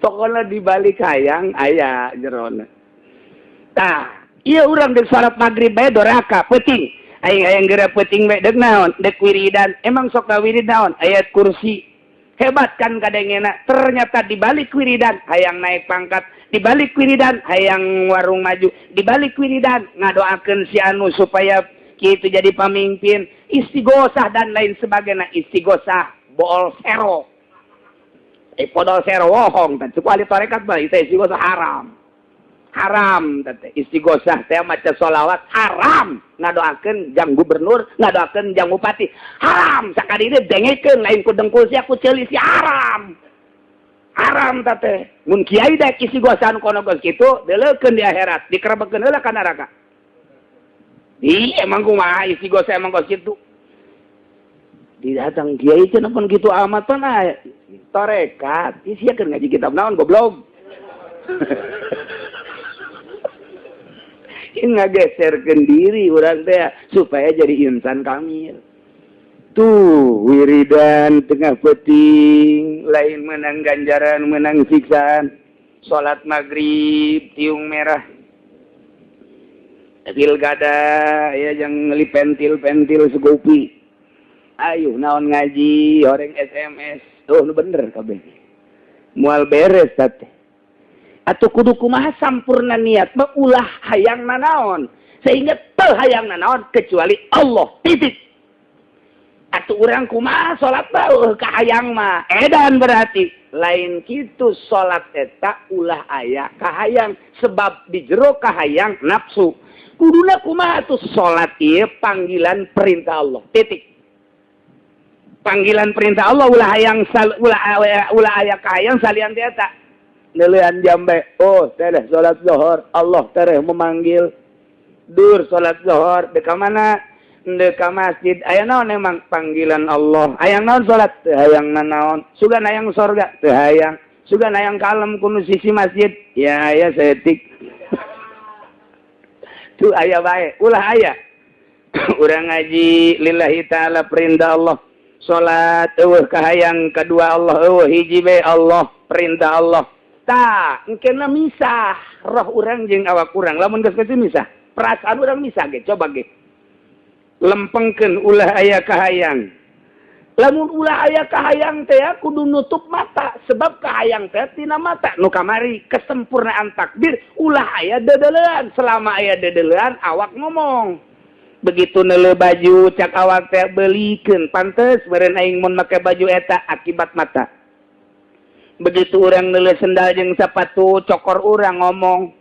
[SPEAKER 3] Pokoknya di balik hayang aya jerona. Tah, iya urang deuk salat maghrib bae doraka peuting. Aing hayang geura peuting bae deuk naon? Deuk wiridan. Emang sok wirid naon? Ayat kursi. Hebat kan kadengena. Ternyata di balik wiridan hayang naik pangkat, di balik wiridan hayang warung maju, di balik wiridan ngadoakeun si anu supaya kitu jadi pamimpin, istighosah dan lain sebagainya. Istighosah bool sero. Podol sero wohong teh kuali tarekat mah itu istighosah haram. Haram teh istighosah teh maca sholawat haram. Ngadoakeun jang gubernur, ngadoakeun jang bupati haram. Sakali ini dengekeun lain ku dengkul sia ku ceuli sia haram. Haram teh. Mun kiai dek istighosah anu kono geus kitu, deuleukeun di akhirat, dikerebekeun heula ka neraka. Emang kumaha istighosah emang geus kitu. Didatang kiai cenah pun kitu amat pan torekat. Sia keur ngaji kitab naon goblok. Ngageserkeun diri urang teh supaya jadi insan kamil. Tuh wiridan tengah peuting, lain menang ganjaran, menang siksaan. Salat maghrib, tiung merah. Pilkada ya yang ngelipentil-pentil segopi. Ayo naon ngaji, horeng SMS. Oh, nu bener kabeh. Moal beres teh. Atuh kudu kumaha sampurna niat mah ulah hayang nanaon. Sehingga teu hayang nanaon kecuali Allah. Titik. Atuh urang kumaha salat mah kahayang mah. Edan berarti lain kitu salat eta ulah aya kahayang sebab di jero kahayang nafsu. Kuduna kumaha tuh salat ieu panggilan perintah Allah. Titik. Panggilan perintah Allah ulah hayang ulah aya kahayang salian teh eta. Nelean jambe, oh tereh sholat zuhur, Allah tereh memanggil. Dur sholat zuhur, deka mana? Deka masjid. Aya naon emang panggilan Allah. Hayang naon sholat? Hayang naon. Sugan hayang sorga? Hayang. Sugan hayang kalem kuno sisi masjid? Ya setik. Tuh aya bae, ulah aya. Urang ngaji lillahi ta'ala perintah Allah. Sholat, kahayang kedua Allah, hiji bae Allah, perintah Allah. Tah, engkena misah roh urang jeung awak urang. Lamun geus kitu misah, perasaan urang misah ge, coba ge. lempengkeun ulah aya kahayang. Lamun ulah aya kahayang teh kudu nutup mata sebab kahayang teh tina mata nu kamari kesempurnaan takdir ulah aya dedelean selama aya dedelean awak ngomong begitu neuleuh baju cak awak teh beulikeun pantes meureun aing mun make baju eta akibat mata begitu urang neuleuh sendal jeung sepatu cokor urang ngomong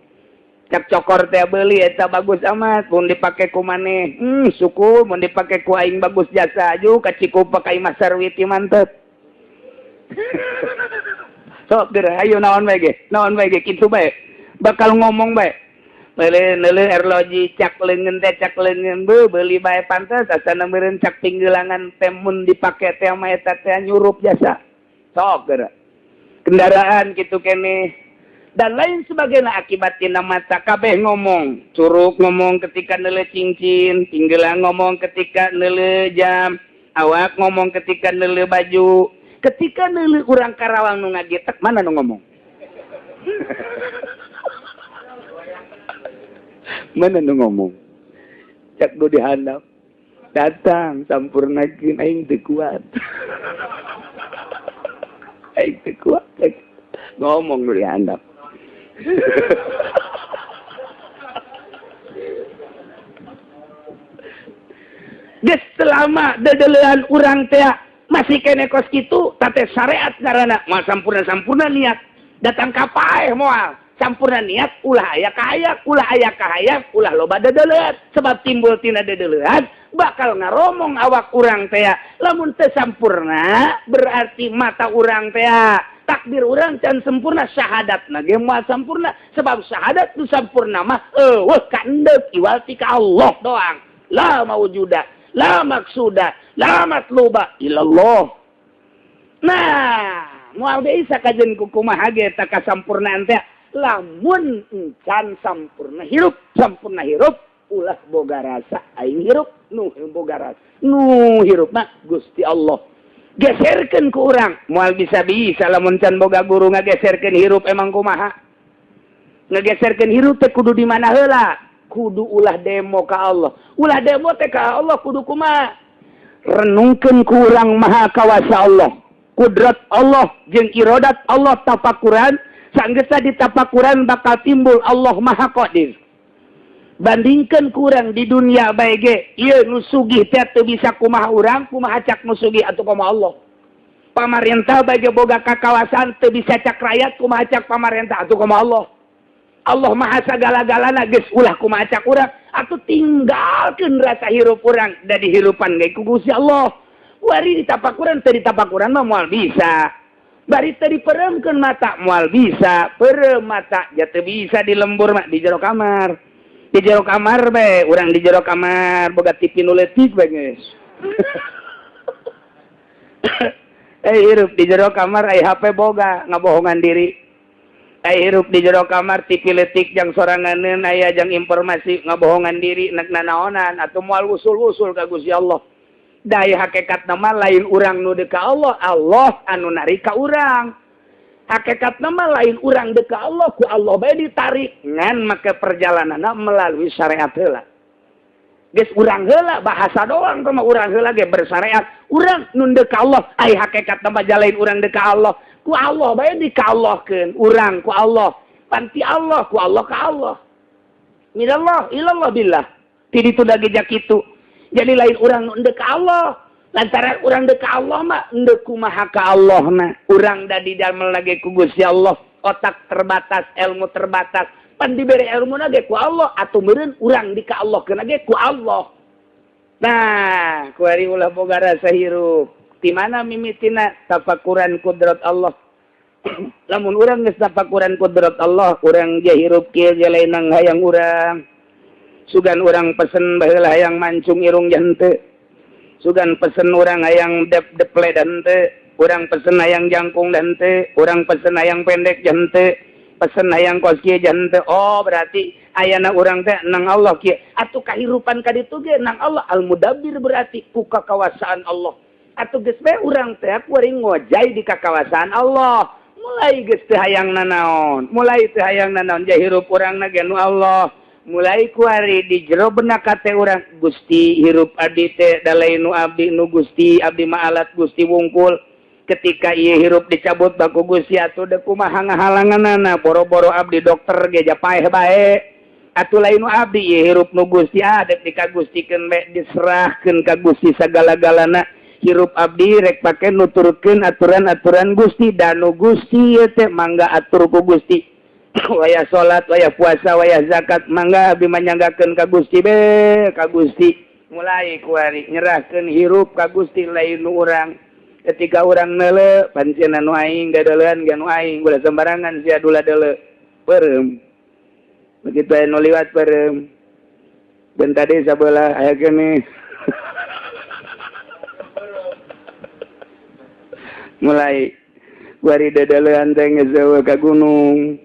[SPEAKER 3] cak cokor teh beuli eta bagus amat mun dipake ku maneh syukur mun dipake ku aing bagus jasa aju kaciku pakai masarwiti mantep sok geura ayo naon bae ge kitu bae bakal ngomong bae neuleuh erloji cak leungeun teh cak leungeun beuli bae pantes asana meureun cak pinggeulangan teh mun dipake teh mah eta teh nyurup jasa sok geura kendaraan kitu keneh dan lain sebagainya akibat tina mata kabeh ngomong curug ngomong ketika neuleuh cincin pinggeulang ngomong ketika neuleuh jam awak ngomong ketika neuleuh baju ketika neuleuh urang Karawang nu ngagetek mana nu ngomong mana nu ngomong cak nu dihandap datang sampurnakeun aing teu kuat aing teu kuat ngomong nu dihandap geus selama dedelean urang teh masih kene kos kitu tate syariat ngaranna moal sampurna niat datang ka paeh moal sampurna niat ulah aya kahayang ulah loba dedelean sebab timbul tina dedelean bakal ngaromong awak urang teh lamun teu sampurna berarti mata urang teh takdir urang can sempurna syahadat ge moal sampurna sebab syahadat nu sampurna mah eueuh ka endeup iwal ti ka Allah doang la maujuda la maksuda la matluba illallah nah moal deui sakajeun ku kumaha ge ta kasampurnaan teh lamun encan sampurna hirup ulah boga rasa aing hirup nu boga rasa nu hirup mah Gusti Allah geserkeun ku urang moal bisa-bisa lamun can boga guru ngageserkeun hirup emang kumaha ngageserkeun hirup teh kudu di mana heula kudu ulah demo ka Allah ulah demo teh ka Allah kudu kumaha renungkeun ku urang maha kawasa Allah kudrat Allah jeung iradat Allah tafakuran sanggeus ditafakuran bakal timbul Allah maha qadir bandingkeun ku urang di dunia bae ge ieu nu sugih teh teu bisa kumaha urang kumaha cak nu sugih atuh kumaha Allah pamarentah bae ge boga kakawasan teu bisa cak rakyat kumaha cak pamarentah atuh kumaha Allah Allah maha sagala-galana geus ulah kumaha cak urang atuh tinggalkeun rasa hirup urang da dihirupan ge ku Gusti Allah wari ditapakuran teu ditapakuran mah moal bisa bari teu dipereumkeun mata moal bisa peureum mata ja teu bisa di lembur mah di jero kamar di jero kamar bae urang di jero kamar boga TV nu leutik bae geus hirup di jero kamar ai HP boga ngabohongan diri hirup di jero kamar TV leutik jang soranganeun aya jang informasi ngabohongan diri nek nanaonan atuh moal usul-usul ka Gusti Allah daya hakikat nama lain urang nu deuk ka Allah Allah anu nari ka urang hakikat nama lain urang deuk ka Allah ku Allah bae ditarik ngan make perjalananna melalui syariat heula geus urang heula bahasa doang mah urang heula ge bersyariat urang nu deuk ka Allah ai hakikat nama jalain urang deuk ka Allah ku Allah bae dikaallahkeun urang ku Allah panti Allah ku Allah ka Allah minallah ilallah billah ti ditu da geja kitu jadi lain urang nu deuk ka Allah lantaran urang deuk ka Allah mah endeu kumaha ka Allahna urang da didamel lagi ku Gusti Allah otak terbatas ilmu terbatas pan dibere ilmu ge ku Allah atuh meureun urang di ka Allah keuna ge ku Allah nah kuari ulah boga rasa hirup ti mana mimitina tafakuran kudrat Allah lamun urang geus tafakuran kudrat Allah urang ge hirup kieu ge lain nang hayang urang sugan urang pesen baheula hayang mancung irung jante sugan pesen urang hayang deple dante urang pesen hayang jangkung dante urang pesen hayang pendek jante pesen hayang kos kieu jante oh berarti ayana urang teh nang Allah kieu atuh kahirupan ka ditu ge nang Allah al mudabbir berarti ku kakawasaan Allah atuh geus bae urang teh kuring ngojay di kakawasaan Allah mulai geus teu hayang nanaon mulai teu hayang nanaon ja hirup urangna ge nu Allah mulai kuari di jero benak kate urang Gusti hirup abdi teh dalai nu abdi nu Gusti abdi maalat Gusti wungkul ketika ieu hirup dicabut baku Gusti atuh da kumaha ngahalanganana boro-boro abdi dokter ge japaeh bae atuh lain nu abdi ieu hirup nu Gusti adek dikagustikeun bae diserahkeun ka Gusti sagala-galana hirup abdi rek pake nuturkeun aturan-aturan Gusti dan nu Gusti ieu teh mangga atur ku Gusti wayah salat wayah puasa wayah zakat mangga abdi manyanggakeun ka Gusti be ka Gusti mulai kuari nyerahkeun hirup ka Gusti lain nu urang ketika urang neule pancen anu aing dadeuleun ge anu aing ulah sembarangan sia dula deuleu peureum begitu aya nu liwat peureum dan tadi sabelah aya keneh mulai kuari dadeuleun teh geus ka gunung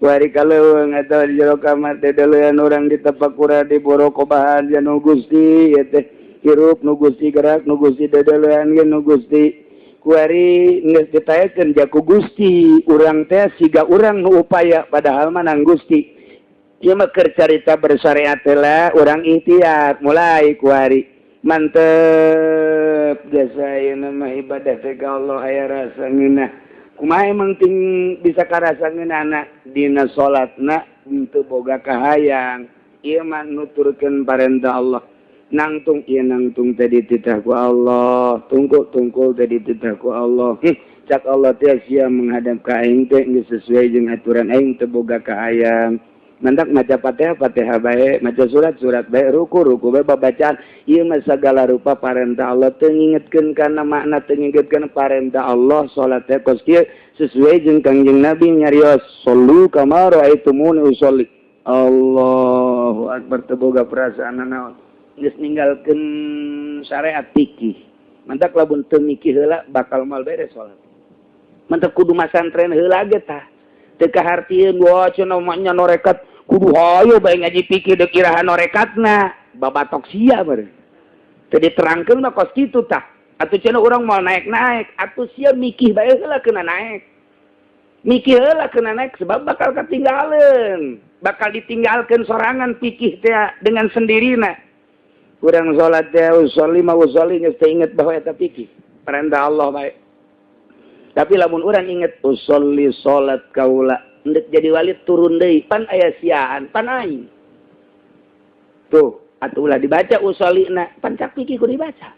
[SPEAKER 3] wari kaleuweung atawa di jero kamar teh deuleun urang ditepakura di borokobahan ya nu Gusti ieu teh hirup nu Gusti gerak nu Gusti dadeuleun ge nu Gusti kuari geus ditayakeun jaku Gusti urang teh siga urang nu upaya padahal mah nang Gusti ieu mah keur carita bersyariat heula urang ikhtiar mulai kuari mantep jasa ayeuna mah ibadah teh ka Allah aya rasa ngeunah kumaha emang ting bisa karasangeun anak dina salatna henteu boga kahayang ieu mah nuturkeun parentah Allah nangtung ieu nangtung teh dititah ku Allah tungkul teh dititah ku Allah cak Allah teh sia menghadap ka aing teh geus sesuai jeung aturan aing teu boga kahayang mandak maca Fatihah bae maca surat bae ruku bae babacaan ieu mah sagala rupa parentah Allah teu ngingetkeun kana makna teu ngingetkeun parentah Allah salat teh kos kieu sesuai jeung Kangjeng Nabi nyarios sallu kama raaitumuni usolli Allahu akbar teu boga perasaan naon geus ninggalkeun syariat fikih mantak lamun teu mikir heula bakal moal beres salat mantak kudu masantren heula ge tah teu kahartieun wah cenah nya norekat kudu hayu bae ngaji pikir deuk irahan norekatna babatok sia beureum teu diterangkeun mah kos kitu tah atuh cenah urang moal naik-naik atuh sia mikih bae heula keuna naik mikir heula keuna naik sebab bakal katinggaleun bakal ditinggalkeun sorangan pikih teh dengan sendirina urang salat teh usolli geus teu inget bahwa eta pikih perintah Allah bae tapi lamun urang inget usolli salat kaula ndek jadi wali turun deui pan aya siaan pan aing tuh atuh ulah dibaca usolina pan cak pikir kudu dibaca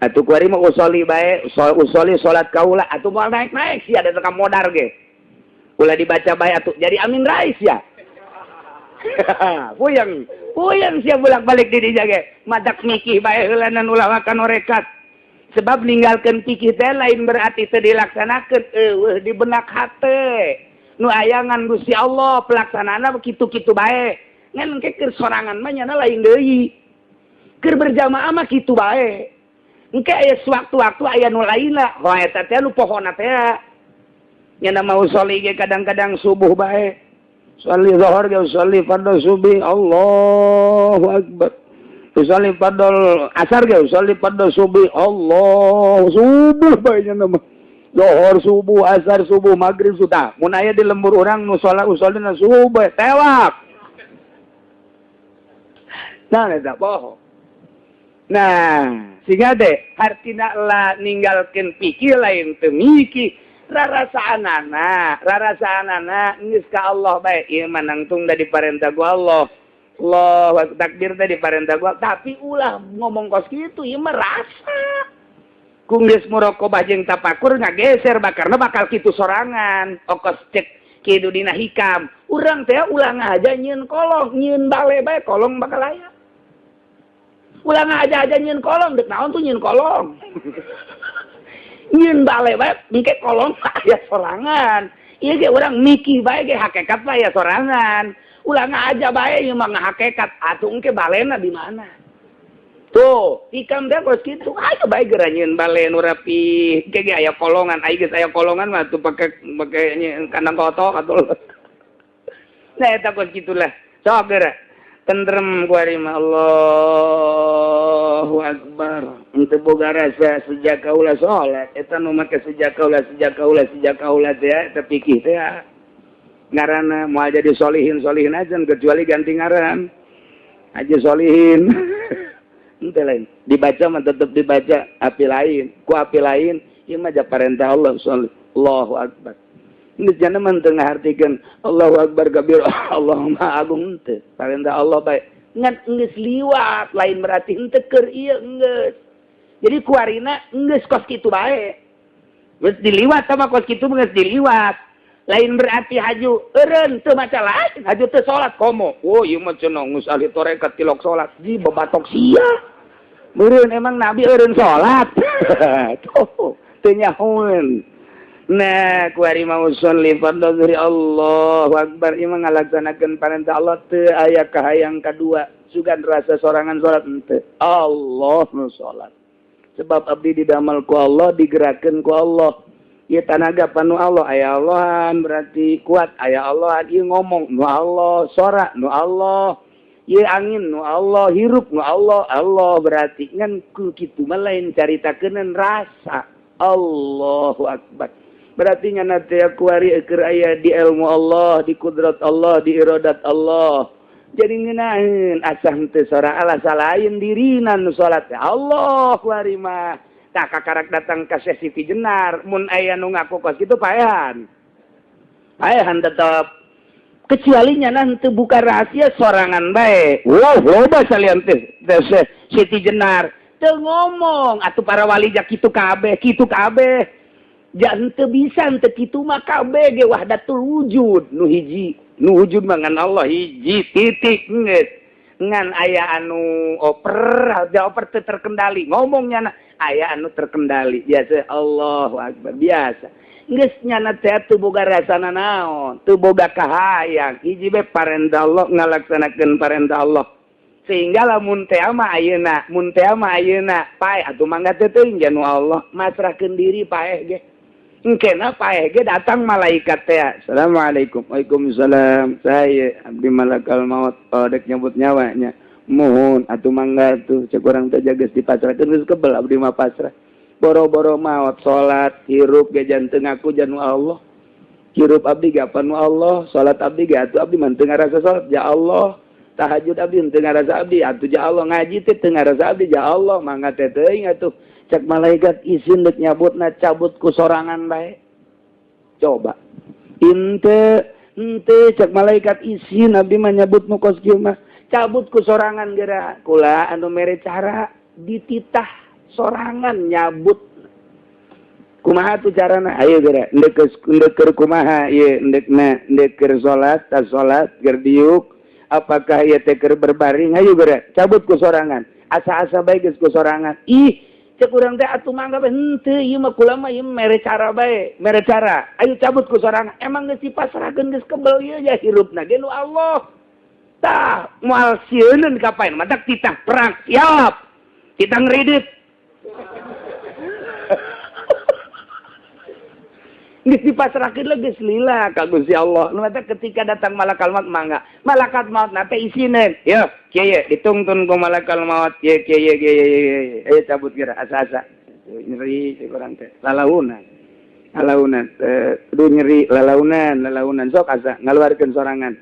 [SPEAKER 3] atuh kuari mah usolli bae usolli salat kaula atuh moal naik-naik sia da tekan modar ge ulah dibaca bae atuh jadi amin rais ya puyeng sia bolak-balik di dieu ge madak mikih bae heula nan ulah makan orekat sebab ninggalkeun pikir teh lain berarti teu dilaksanakeun eueuh di benak hate nu ayangan Gusti Allah pelaksanaana kitu-kitu bae ngan engke keur sorangan mah nyana lain deui keur berjamaah mah kitu bae engke aya sewaktu-waktu aya nu lainna hoa eta teh nu pohonna teh nyana mau soli ge kadang-kadang subuh bae soli zuhur ge soli fardhu subuh Allahu akbar usolli fardhu asar ge usolli fardhu subuh Allah subuh bae nya mah zuhur subuh asar subuh magrib sudah mun aya di lembur urang nu salat usolina subuh tewak nah eta poho nah sehingga deh hartina lah ninggalkeun pikir lain teu mikir rarasaanana geus ka Allah bae ieu mah nangtung da diparentah ku Allah Allah takbir tadi parentah gua tapi ulah ngomong kos kitu ieu mah rasa ku geus muraqabah jeung tapakur ngageser bakarna bakal kitu sorangan okos cek kitu dina hikam urang teh ulah ngaja nyieun kolong nyieun bale bae kolong bakal aya ulah ngaja nyieun kolong deuk naon tuh nyieun kolong nyieun bale bae engke kolong aya sorangan ieu ge urang mikih bae ge hakikat bae aya sorangan ulah ngaja bae ieu mah ngahakekat atuh engke balena di mana tuh hikam teh kos kitu aya bae geura nyieun bale nu rapi ge aya kolongan aya geus aya kolongan mah tuh pake kandang kotok atuh nah eta kos kitulah sok geura tentrem kuari mah Allahu akbar henteu boga rasa sejak kaula salat eta nu make sejak kaula teh eta pikih teh ngaranna mau jadi solihin aja kecuali ganti ngaran aja solihin. Ente lain dibaca mah tetap dibaca api lain ku api lain ieu mah perintah Allah Allahu akbar. Ini jangan mentengah artikan Allahu akbar kabir Allahumma agung ente perintah Allah baik ngan geus liwat lain berarti ente keur ieu geus. Jadi kuarina geus kos kitu bae. Geus diliwat sama kos kitu geus diliwat. Lain berarti haju eureun teu maca lain haju teu salat komo. Oh ieu mah cenah geus ahli tarekat tilok salat di bebatok sia. Meureun emang Nabi eureun salat. Tuh teu nyahoeun. Nah, kuari mau sholli fardhu zuhri Allahu akbar ieu mah ngalaksanakeun perintah Allah teu aya kahayang kadua sugan rasa sorangan salat henteu. Allah nu salat. Sebab abdi didamel ku Allah digerakkeun ku Allah. Ieu tanaga panu Allah aya Allahan berarti kuat aya Allahan ieu ngomong nu Allah sora nu Allah ieu angin nu Allah hirup nu Allah Allah berarti ngan ku kitu mah lain caritakeun rasa Allahu akbar berarti nyana teh kuari keur aya di ilmu Allah di kudrat Allah di iradat Allah jadi ngeunaheun asa henteu sora Allah salain dirina nu salat Allah kuari mah tak kakarak datang ke sesi jenar mun aya nu ngaku kos kitu paehan tetep kecualinya nanti buka rahasia sorangan bae loba salian teh siti jenar teu ngomong atuh para wali jak kitu kabeh ja henteu bisa henteu kitu mah kabeh ge wahdatul wujud nu hiji nu wujud mah ngan Allah hiji titik geus ngan aya anu oper teu terkendali ngomongnya aya anu terkendali biasa Allahu akbar biasa geus nyana teh teu boga rasana naon teu boga kahayang hiji bae parentah Allah ngalaksanakeun parentah Allah sehingga lamun teh mah ayeuna paeh atuh mangga teh teuing janu Allah masrahkeun diri paeh ge engkena paeh ge datang malaikat teh assalamualaikum waalaikumsalam saya abdi malakal maut dek nyebut nyawanya mohon atuh mangga tuh cek urang teh geus dipasrahkeun geus kebel abdi mah pasrah boro-boro maot salat hirup ge janten aku janu Allah hirup abdi ge apanu Allah salat abdi ge atuh abdi mah teu ngarasa salat ya Allah tahajud abdi teu ngarasa abdi atuh ja Allah ngaji teh teu ngarasa abdi ja Allah mangga teh teuing atuh cek malaikat izin dek nyabutna cabut ku sorangan bae coba ente cek malaikat izin abdi mah nyabut nu kos kieu mah cabut ku sorangan geura kula anu mere cara dititah sorangan nyabut kumaha tuh carana ayo geura endek keur kumaha ieu endek keur salat tas salat keur diuk apakah ieu teh keur berbaring ayo geura cabut ku sorangan asa-asa bae geus ku sorangan ih cek urang teh atuh mangga bae henteu ieu mah kula mah ieu mere cara bae mere cara ayo cabut ku sorangan emang geus dipasrahkeun geus kebel ieu ya hirupna ge nu Allah tah moal sieun kapain matak titah perang siap titah ngridit geus dipasrahkeun lagi geus lila ka Gusti Allah nu eta ketika datang malakal maut mangga malakat maut na teh isineun yo kieu ditungtun ku malakal maut ye kieu ayo cabut geura asa-asa nyeri si urang teh lalaunan kudu nyeri lalaunan sok asa ngaluarkeun sorangan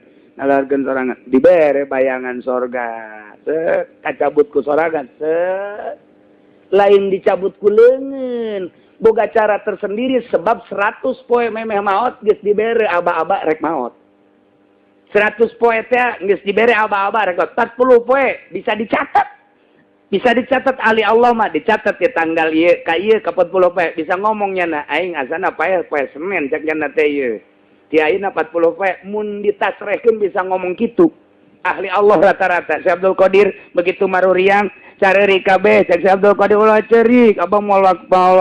[SPEAKER 3] dibere bayangan sorga kacabut ku sorangan lain dicabut ku leungeun boga cara tersendiri sebab 100 poe memeh maot geus dibere aba-aba rek maot 100 poe teh geus dibere aba-aba rek 40 poe bisa dicatat ahli Allah mah dicatat di tanggal ieu ka ieu ka 40 poe bisa ngomongnya na aing asana poe Senin cek cenah teh ieu ti ayeuna 40 poe mun ditasrehkeun bisa ngomong kitu ahli Allah rata-rata Syekh Abdul Qadir begitu maruriang careurik kabeh cek Syekh Abdul Qadir ulah ceurik abang moal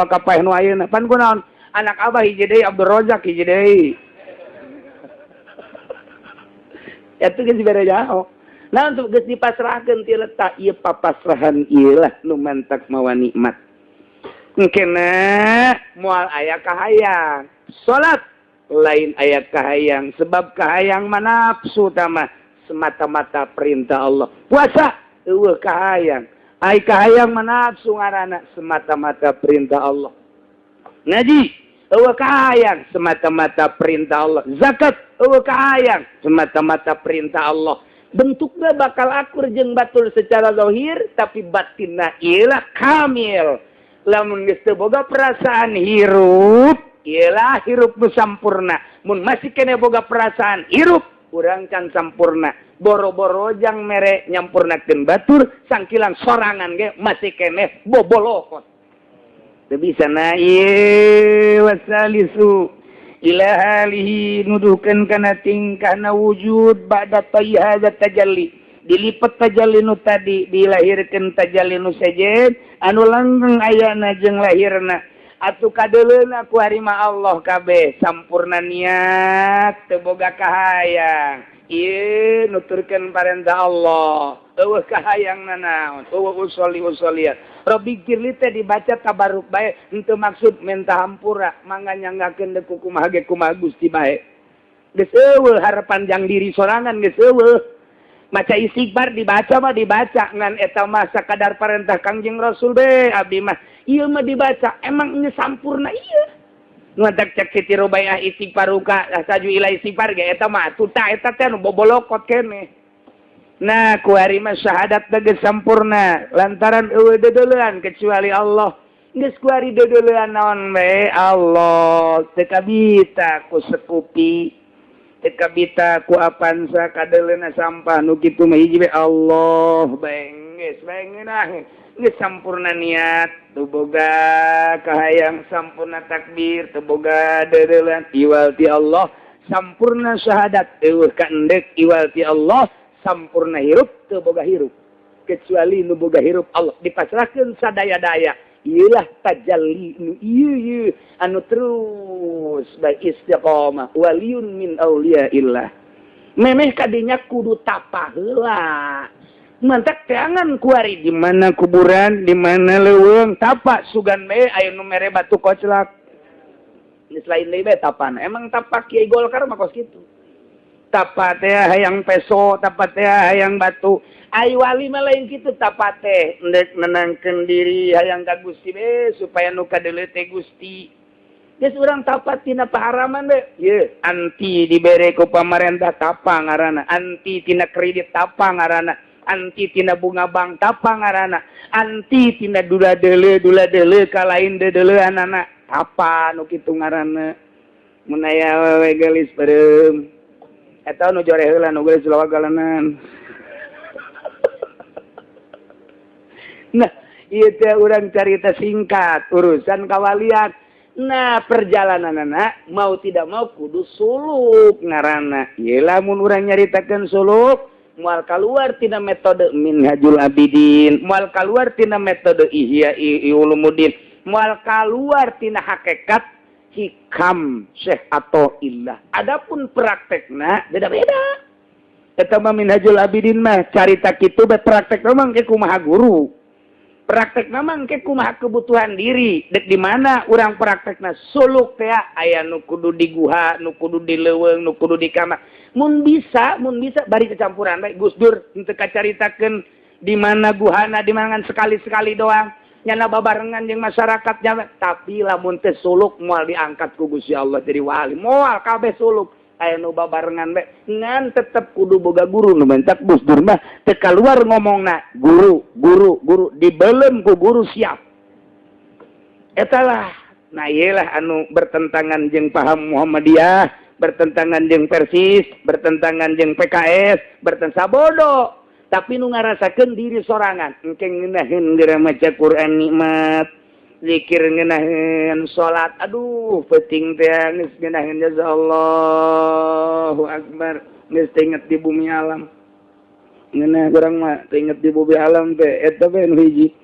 [SPEAKER 3] kapaeh nu ayeuna pan kunaon anak abah hiji deui Abdul Razak hiji deui eta geus dibere jauh nah untuk geus dipasrahkeun ti letak ieu papasrahan ieu lah nu mantak mawa nikmat engkena moal aya kahayang salat lain aya kahayang sebab kahayang manapsu tamah semata-mata perintah Allah puasa eueuh kahayang ai kahayang manapsu ngaranna semata-mata perintah Allah ngaji eueuh kahayang semata-mata perintah Allah. Zakat eueuh kahayang semata-mata perintah Allah. Bentuknya bakal akur jeung batul secara zahir, tapi batinna ialah kamil. Lamun geus teu boga perasaan hirup, ialah hirup nu sampurna. Mun masih kene boga perasaan hirup, urang can sampurna. Boro-boro jang mere nyampurnakeun batur, sangkilan sorangan ge masih kene bobolokot. Teu bisa na ieu wasalisu ila halihi nuduhkeun kana tingkahna wujud ba'da tayyahadza tajalli. Dilipat tajalli nu tadi, dilahirkeun tajalli nu sejen anu langgeng ayana jeung lahirna. Atuh kadeuleuna ku harima Allah kabeh sampurna niat teu boga kahayang. Ieu nuturkeun parentah Allah. Eueuh kahayangna naon? Eueuh usolli-usolliat. Rabbi girli teh dibaca tabaruk bae, henteu maksud minta hampura, mangga nyanggakeun deuk kumaha ge kumaha Gusti bae. Geus eueuh harapan jang diri sorangan geus eueuh. Maca istighfar dibaca mah dibaca ngan eta mah sakadar parentah Kangjeng Rasul be abdi mah. Ieu mah dibaca emang geus sampurna ieu. Ngadak cek Siti Rubaiyah istighfaruka saju ila istighfar ge eta mah tuta eta teh nu bobolokot keneh. Nah ku ari mah syahadat teh sampurna lantaran eueuh dedeulean kecuali Allah. Geus ku ari dedeulean naon bae Allah teu kabita ku sekupi teu kabita ku apansa kadeuleuna sampah nu kitu mah hiji bae Allah bae geus bae ngeunah geus sampurna niat teu boga kahayang sampurna takbir teu boga dedeulean iwal ti Allah sampurna syahadat eueuh ka endek iwal ti Allah sampurna hirup teu boga hirup kecuali nu boga hirup Allah dipasrahkeun sadaya-daya ieulah tajalli nu ieu anu terus bae istiqomah waliyun min auliyaillah memeh kadinya kudu tapa heula mantak teangan kuari di mana kuburan di mana leuweung tapa sugan bae aya nu mere batu koclak geus lain deui bae tapana emang tapa Kiai Golkar mah kos kitu tapat teh hayang peso, tapat teh hayang batu. Ai wali mah lain kitu tapat teh endek nenangkeun diri hayang ka Gusti be supaya nu kadeuleu teh Gusti. Geus urang tapat tina paharaman be. Ye, anti dibere ku pamarentah tapa ngaranna, anti tina kredit tapa ngaranna, anti tina bunga bank tapa ngaranna, anti tina dula-deuleu ka lain deuleuanana tapa nu kitu ngaranna. Mun aya we gelis bareng eta nu jore heula nu geus lawagalanan. Nah, ieu teh urang carita singkat urusan kawalian. Nah, perjalananana mau tidak mau kudu suluk ngaranna. Ieu lamun urang nyaritakeun suluk moal kaluar tina metode Minhajul Abidin, moal kaluar tina metode Ihya Ulumuddin, moal kaluar tina hakikat hikam Syekh Athaillah. Adapun praktekna beda-beda. Eta mah Minhajul Abidin mah carita kitu bet praktekna mah engke kumaha guru. Praktekna mah engke kumaha kebutuhan diri. Dek di mana urang praktekna suluk teh aya nu kudu di guha, nu kudu di leuweung, nu kudu di kamar. Mun bisa bari kecampuran bae Gus Dur henteu kacaritakeun di mana guhana, di mana sekali-sekali doang. Nyana babarengan jeung masyarakat jaman tapi lamun teh suluk moal diangkat ku Gusti Allah jadi wali moal kabeh suluk aya nu babarengan bae ngan tetep kudu boga guru nu mentak Gus Dur mah teu kaluar ngomongna guru dibelem ku guru siap etalah nah iyalah anu bertentangan jeung paham Muhammadiyah bertentangan jeung Persis bertentangan jeung PKS bertentangan bodoh tapi nu ngarasakeun diri sorangan engke ngeunaheun geura maca Quran nikmat zikir ngeunaheun salat aduh penting teh geus ngeunaheun Allahu akbar geus inget di bumi alam ngeunah urang mah inget di bumi alam teh eta bae nu hiji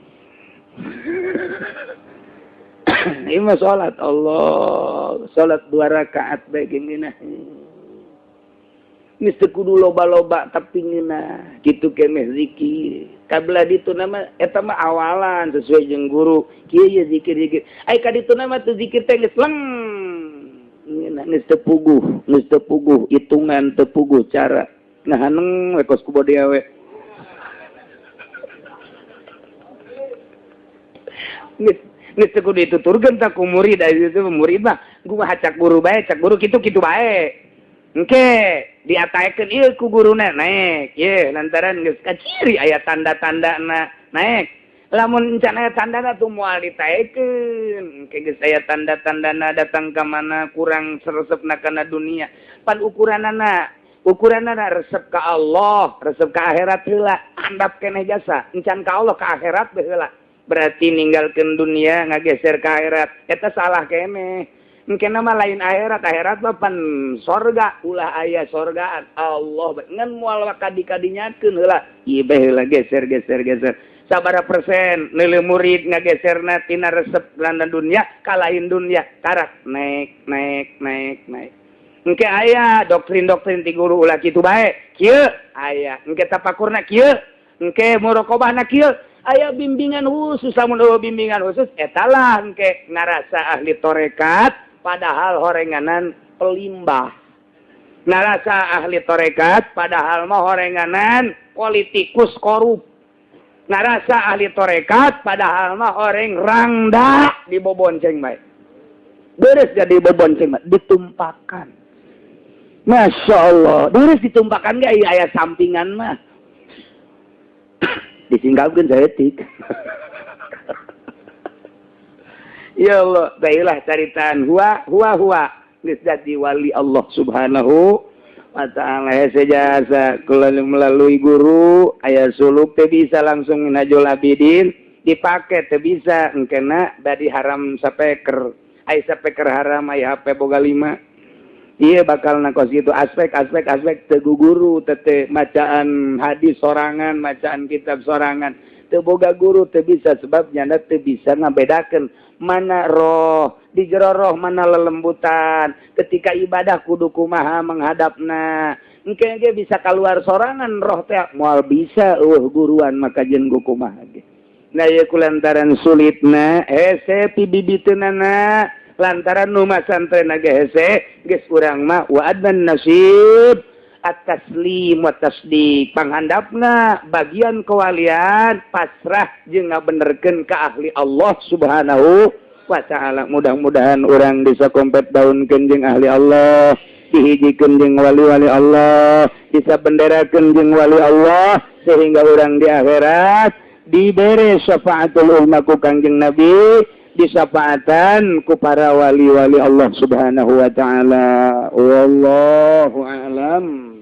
[SPEAKER 3] ieu mah salat Allah salat 2 rakaat bae ngeunaheun mesti kudu loba-loba tapi ngeunah kitu keneh zikir kabelah ditu nama eta mah awalan sesuai jeung guru kieu ye zikir-zikir ai ka ditu nama teu zikir teh geus leng ngeunah geus teu puguh hitungan teu puguh cara ngahaneng we kos ku bodi awe geus teu kudu dituturkeun ta ku murid itu murid mah gua hacak guru bae cak guru kitu bae engke diataekeun ieu ku guruna naek ye lantaran geus kaciri aya tanda-tandana naek lamun encan aya tandana tuh moal ditaekeun engke geus aya tanda-tandana datang ka mana kurang resepna kana dunia pan ukuranana resep ka Allah resep ka akhirat heula handap keneh jasa encan ka Allah ka akhirat heula berarti ninggalkeun dunia ngageser ka akhirat eta salah keneh engke mah lain akhirat mah pan sorga ulah aya sorgaan Allah ngan moal kadi-kadinyakeun heula ieu bae heula geser sabaraha persen neuleuh murid ngageserna tina resep lana dunia ka lain dunia karak naik engke aya doktrin-doktrin ti guru ulah kitu bae kieu aya engke tapakurna kieu engke muraqabahna kieu aya bimbingan khusus lamun bimbingan khusus eta lah engke ngarasa ahli tarekat padahal horenganan pelimbah ngarasa ahli tarekat padahal mah horenganan politikus korup ngarasa ahli tarekat padahal mah horeng rangda di bobonceng bae beres jadi bobonceng bae ditumpakan Masya Allah beres ditumpakan ge aya sampingan mah disinggalkeun saeutik ya Allah baiklah caritaan huwa geus jadi wali Allah subhanahu wa ta'ala hese jasa melalui guru aya suluk teu bisa langsung minhajul abidin dipake teu bisa engkena badi haram sapeker aya sapeker haram aya HP boga 5 ieu bakal nakos gitu aspek teu guru teu macaan hadis sorangan macaan kitab sorangan teu boga guru teu bisa sebab nyana teu bisa ngabedakeun mana roh di jero roh mana lelembutan ketika ibadah kudu kumaha menghadapna engke bisa keluar sorangan roh teh moal bisa guruan maka jeung kumaha ge nah ieu kulantaran sulitna hese pibibiteunana lantaran nu masantren ge hese geus urang mah wa adnan nasib at-taslim wa tasdiq panghandapna bagian kewalian pasrah jeung ngabenerkeun ka ahli Allah subhanahu wa ta'ala mudah-mudahan urang bisa kompet daunkeun jeung ahli Allah dihijikeun jeung wali-wali Allah bisa benderakeun jeung wali Allah sehingga urang di akhirat dibere syafaatul ulma ku Kangjeng Nabi disafaatan ku para wali-wali Allah subhanahu wa ta'ala wallahu a'lam